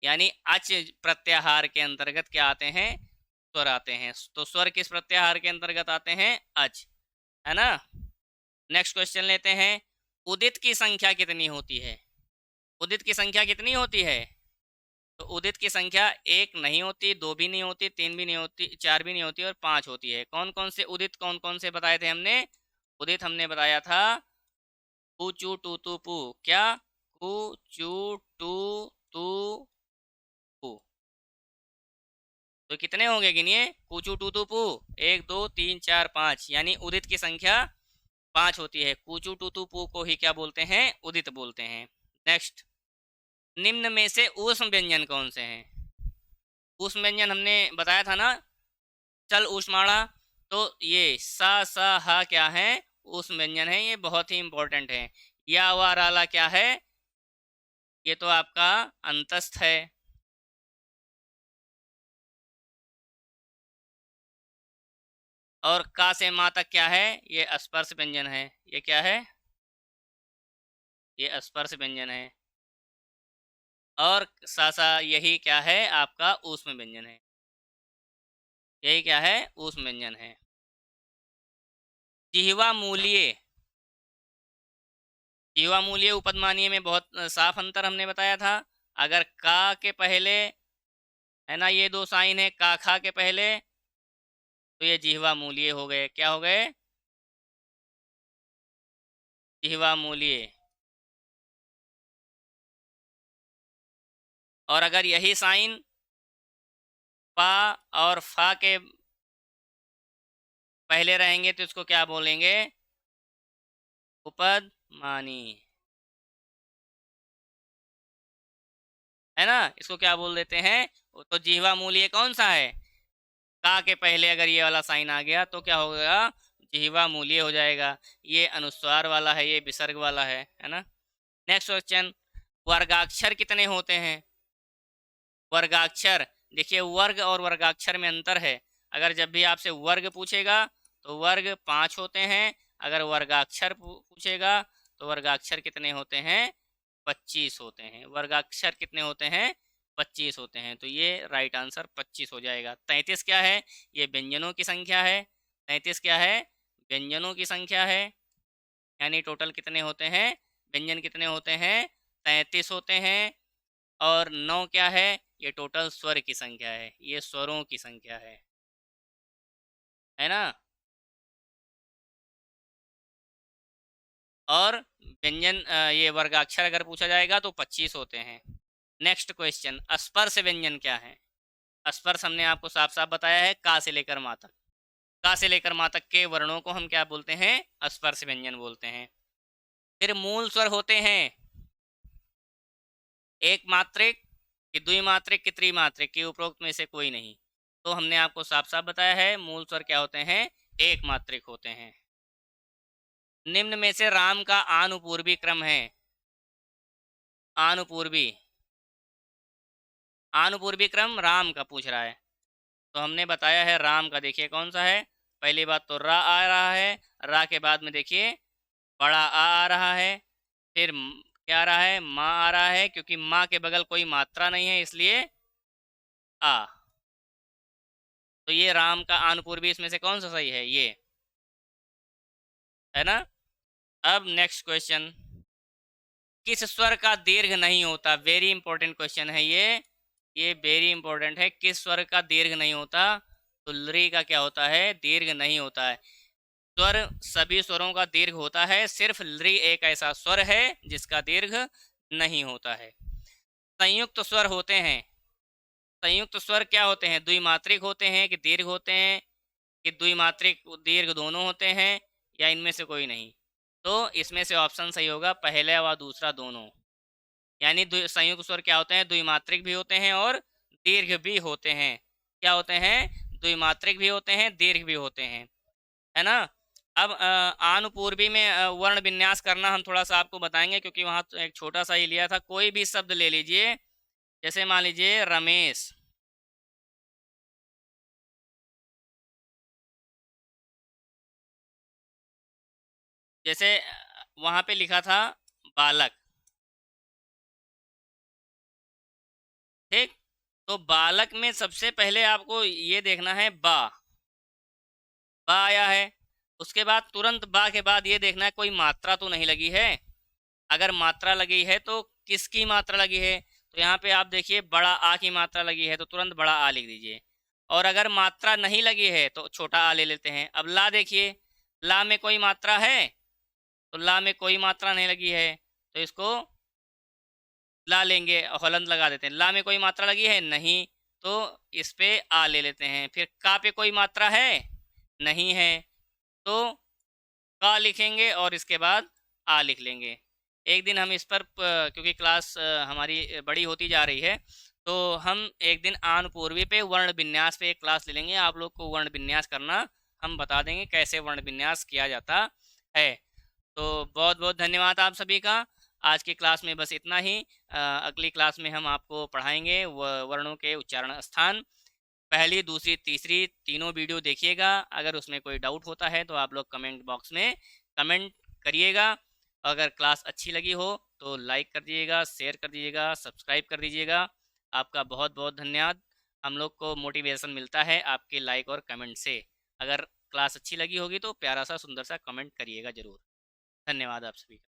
यानी अच प्रत्याहार के अंतर्गत क्या आते हैं, स्वर आते हैं। तो स्वर किस प्रत्याहार के अंतर्गत आते हैं, अच, है ना। नेक्स्ट क्वेश्चन लेते हैं, उदित की संख्या कितनी होती है। उदित की संख्या कितनी होती है। तो उदित की संख्या एक नहीं होती, दो भी नहीं होती, तीन भी नहीं होती, चार भी नहीं होती और पांच होती है। कौन कौन से उदित, कौन कौन से बताए थे हमने। उदित हमने बताया था कु चू टू तू पू, क्या, कु चू टू तू पू। तो कितने होंगे गिनिए, कु चू टू तू पू, एक दो तीन चार पाँच, यानी उदित की संख्या पांच होती है। कु चू टू तू पू को ही क्या बोलते हैं, उदित बोलते हैं। नेक्स्ट, निम्न में से ऊष्म व्यंजन कौन से हैं। ऊष्म व्यंजन हमने बताया था ना, चल ऊष्माणा। तो ये सा सा हा क्या है, ऊष्म व्यंजन है, ये बहुत ही इंपॉर्टेंट है। या वा राला क्या है, ये तो आपका अंतस्थ है। और का से मा तक क्या है, ये स्पर्श व्यंजन है। ये क्या है, ये स्पर्श व्यंजन है। और सा सा यही क्या है, आपका ऊष्म व्यंजन है। यही क्या है, ऊष्म व्यंजन है। जिह्वा मूल्य, जीवा मूल्य उपदमानीय में बहुत साफ अंतर हमने बताया था। अगर का के पहले, है ना, ये दो साइन है का खा के पहले, तो ये जिह्वा मूल्य हो गए। क्या हो गए, जिह्वा मूल्य। और अगर यही साइन पा और फा के पहले रहेंगे तो इसको क्या बोलेंगे, उपदमानी, है ना। इसको क्या बोल देते हैं, तो जिह्वा मूल्य कौन सा है, का के पहले अगर ये वाला साइन आ गया तो क्या होगा, जिह्वा मूल्य हो जाएगा। ये अनुस्वार वाला है, ये विसर्ग वाला है ना। नेक्स्ट क्वेश्चन, वर्गाक्षर कितने होते हैं। वर्गाक्षर, देखिए वर्ग और वर्गाक्षर में अंतर है। अगर जब भी आपसे वर्ग पूछेगा तो वर्ग पांच होते हैं, अगर वर्गाक्षर पूछेगा तो वर्गाक्षर कितने होते हैं, 25 होते हैं। वर्गाक्षर कितने होते हैं, 25 होते हैं। तो ये राइट आंसर 25 हो जाएगा। 33 क्या है, ये व्यंजनों की संख्या है। 33 क्या है, व्यंजनों की संख्या है। यानी टोटल कितने होते हैं, व्यंजन कितने होते हैं, 33 होते हैं। और 9 क्या है, ये टोटल स्वर की संख्या है, ये स्वरों की संख्या है ना। और व्यंजन ये वर्गाक्षर अगर पूछा जाएगा तो 25 होते हैं। नेक्स्ट क्वेश्चन, स्पर्श व्यंजन क्या है। स्पर्श हमने आपको साफ साफ बताया है, का से लेकर मा तक। का से लेकर मा तक के वर्णों को हम क्या बोलते हैं, स्पर्श व्यंजन बोलते हैं। फिर मूल स्वर होते हैं, एक मात्रिक कि द्विमात्रिक कि त्रिमात्रिक कि उपरोक्त में से कोई नहीं। तो हमने आपको साफ साफ बताया है, मूल स्वर क्या होते हैं, एक मात्रिक होते हैं। निम्न में से राम का आनुपूर्वी क्रम है। आनुपूर्वी, आनुपूर्वी क्रम राम का पूछ रहा है। तो हमने बताया है राम का, देखिए कौन सा है, पहली बात तो रा आ रहा है, रा के बाद में देखिए बड़ा आ रहा है, फिर क्या आ रहा है, माँ आ रहा है, क्योंकि माँ के बगल कोई मात्रा नहीं है इसलिए आ। तो ये राम का आनुपूर्वी इसमें से कौन सा सही है, ये है ना। अब नेक्स्ट क्वेश्चन, किस स्वर का दीर्घ नहीं होता, वेरी इंपॉर्टेंट क्वेश्चन है ये वेरी इंपॉर्टेंट है। किस स्वर का दीर्घ नहीं होता, तो लरी का क्या होता है, दीर्घ नहीं होता है। स्वर सभी स्वरों का दीर्घ होता है, सिर्फ लरी एक ऐसा स्वर है जिसका दीर्घ नहीं होता है। संयुक्त स्वर होते हैं, संयुक्त स्वर क्या होते हैं, द्विमात्रिक होते हैं कि दीर्घ होते हैं, कि द्विमात्रिक दीर्घ दोनों होते हैं, या इनमें से कोई नहीं। तो इसमें से ऑप्शन सही होगा पहला व दूसरा दोनों। यानी संयुक्त स्वर क्या होते हैं, द्विमात्रिक भी होते हैं और दीर्घ भी होते हैं। क्या होते हैं, द्विमात्रिक भी होते हैं, दीर्घ भी होते हैं, है ना। अब आनुपूर्वी में वर्ण विन्यास करना हम थोड़ा सा आपको बताएंगे, क्योंकि वहाँ तो एक छोटा सा ही लिया था। कोई भी शब्द ले लीजिए, जैसे मान लीजिए रमेश, जैसे वहाँ पे लिखा था बालक, ठीक। तो बालक में सबसे पहले आपको ये देखना है बा, बा आया है। उसके बाद तुरंत बा के बाद ये देखना है कोई मात्रा तो नहीं लगी है। अगर मात्रा लगी है तो किसकी मात्रा लगी है, तो यहाँ पे आप देखिए बड़ा आ की मात्रा लगी है, तो तुरंत बड़ा आ लिख दीजिए। और अगर मात्रा नहीं लगी है तो छोटा आ ले लेते हैं। अब ला देखिए, ला में कोई मात्रा है, तो ला में कोई मात्रा नहीं लगी है, तो इसको ला लेंगे और हलंत लगा देते हैं। ला में कोई मात्रा लगी है नहीं, तो इस पे आ ले लेते हैं। फिर का पे कोई मात्रा है नहीं है, तो का लिखेंगे और इसके बाद आ लिख लेंगे। एक दिन हम इस पर क्योंकि क्लास हमारी बड़ी होती जा रही है, तो हम एक दिन आनुपूर्वी पे वर्ण विन्यास पे एक क्लास ले लेंगे। आप लोग को वर्ण विन्यास करना हम बता देंगे, कैसे वर्ण विन्यास किया जाता है। तो बहुत बहुत धन्यवाद आप सभी का। आज की क्लास में बस इतना ही। अगली क्लास में हम आपको पढ़ाएंगे वर्णों के उच्चारण स्थान। पहली, दूसरी, तीसरी तीनों वीडियो देखिएगा। अगर उसमें कोई डाउट होता है तो आप लोग कमेंट बॉक्स में कमेंट करिएगा। अगर क्लास अच्छी लगी हो तो लाइक कर दीजिएगा, शेयर कर दीजिएगा, सब्सक्राइब कर दीजिएगा। आपका बहुत बहुत धन्यवाद। हम लोग को मोटिवेशन मिलता है आपके लाइक और कमेंट से। अगर क्लास अच्छी लगी होगी तो प्यारा सा सुंदर सा कमेंट करिएगा ज़रूर। धन्यवाद आप सभी का।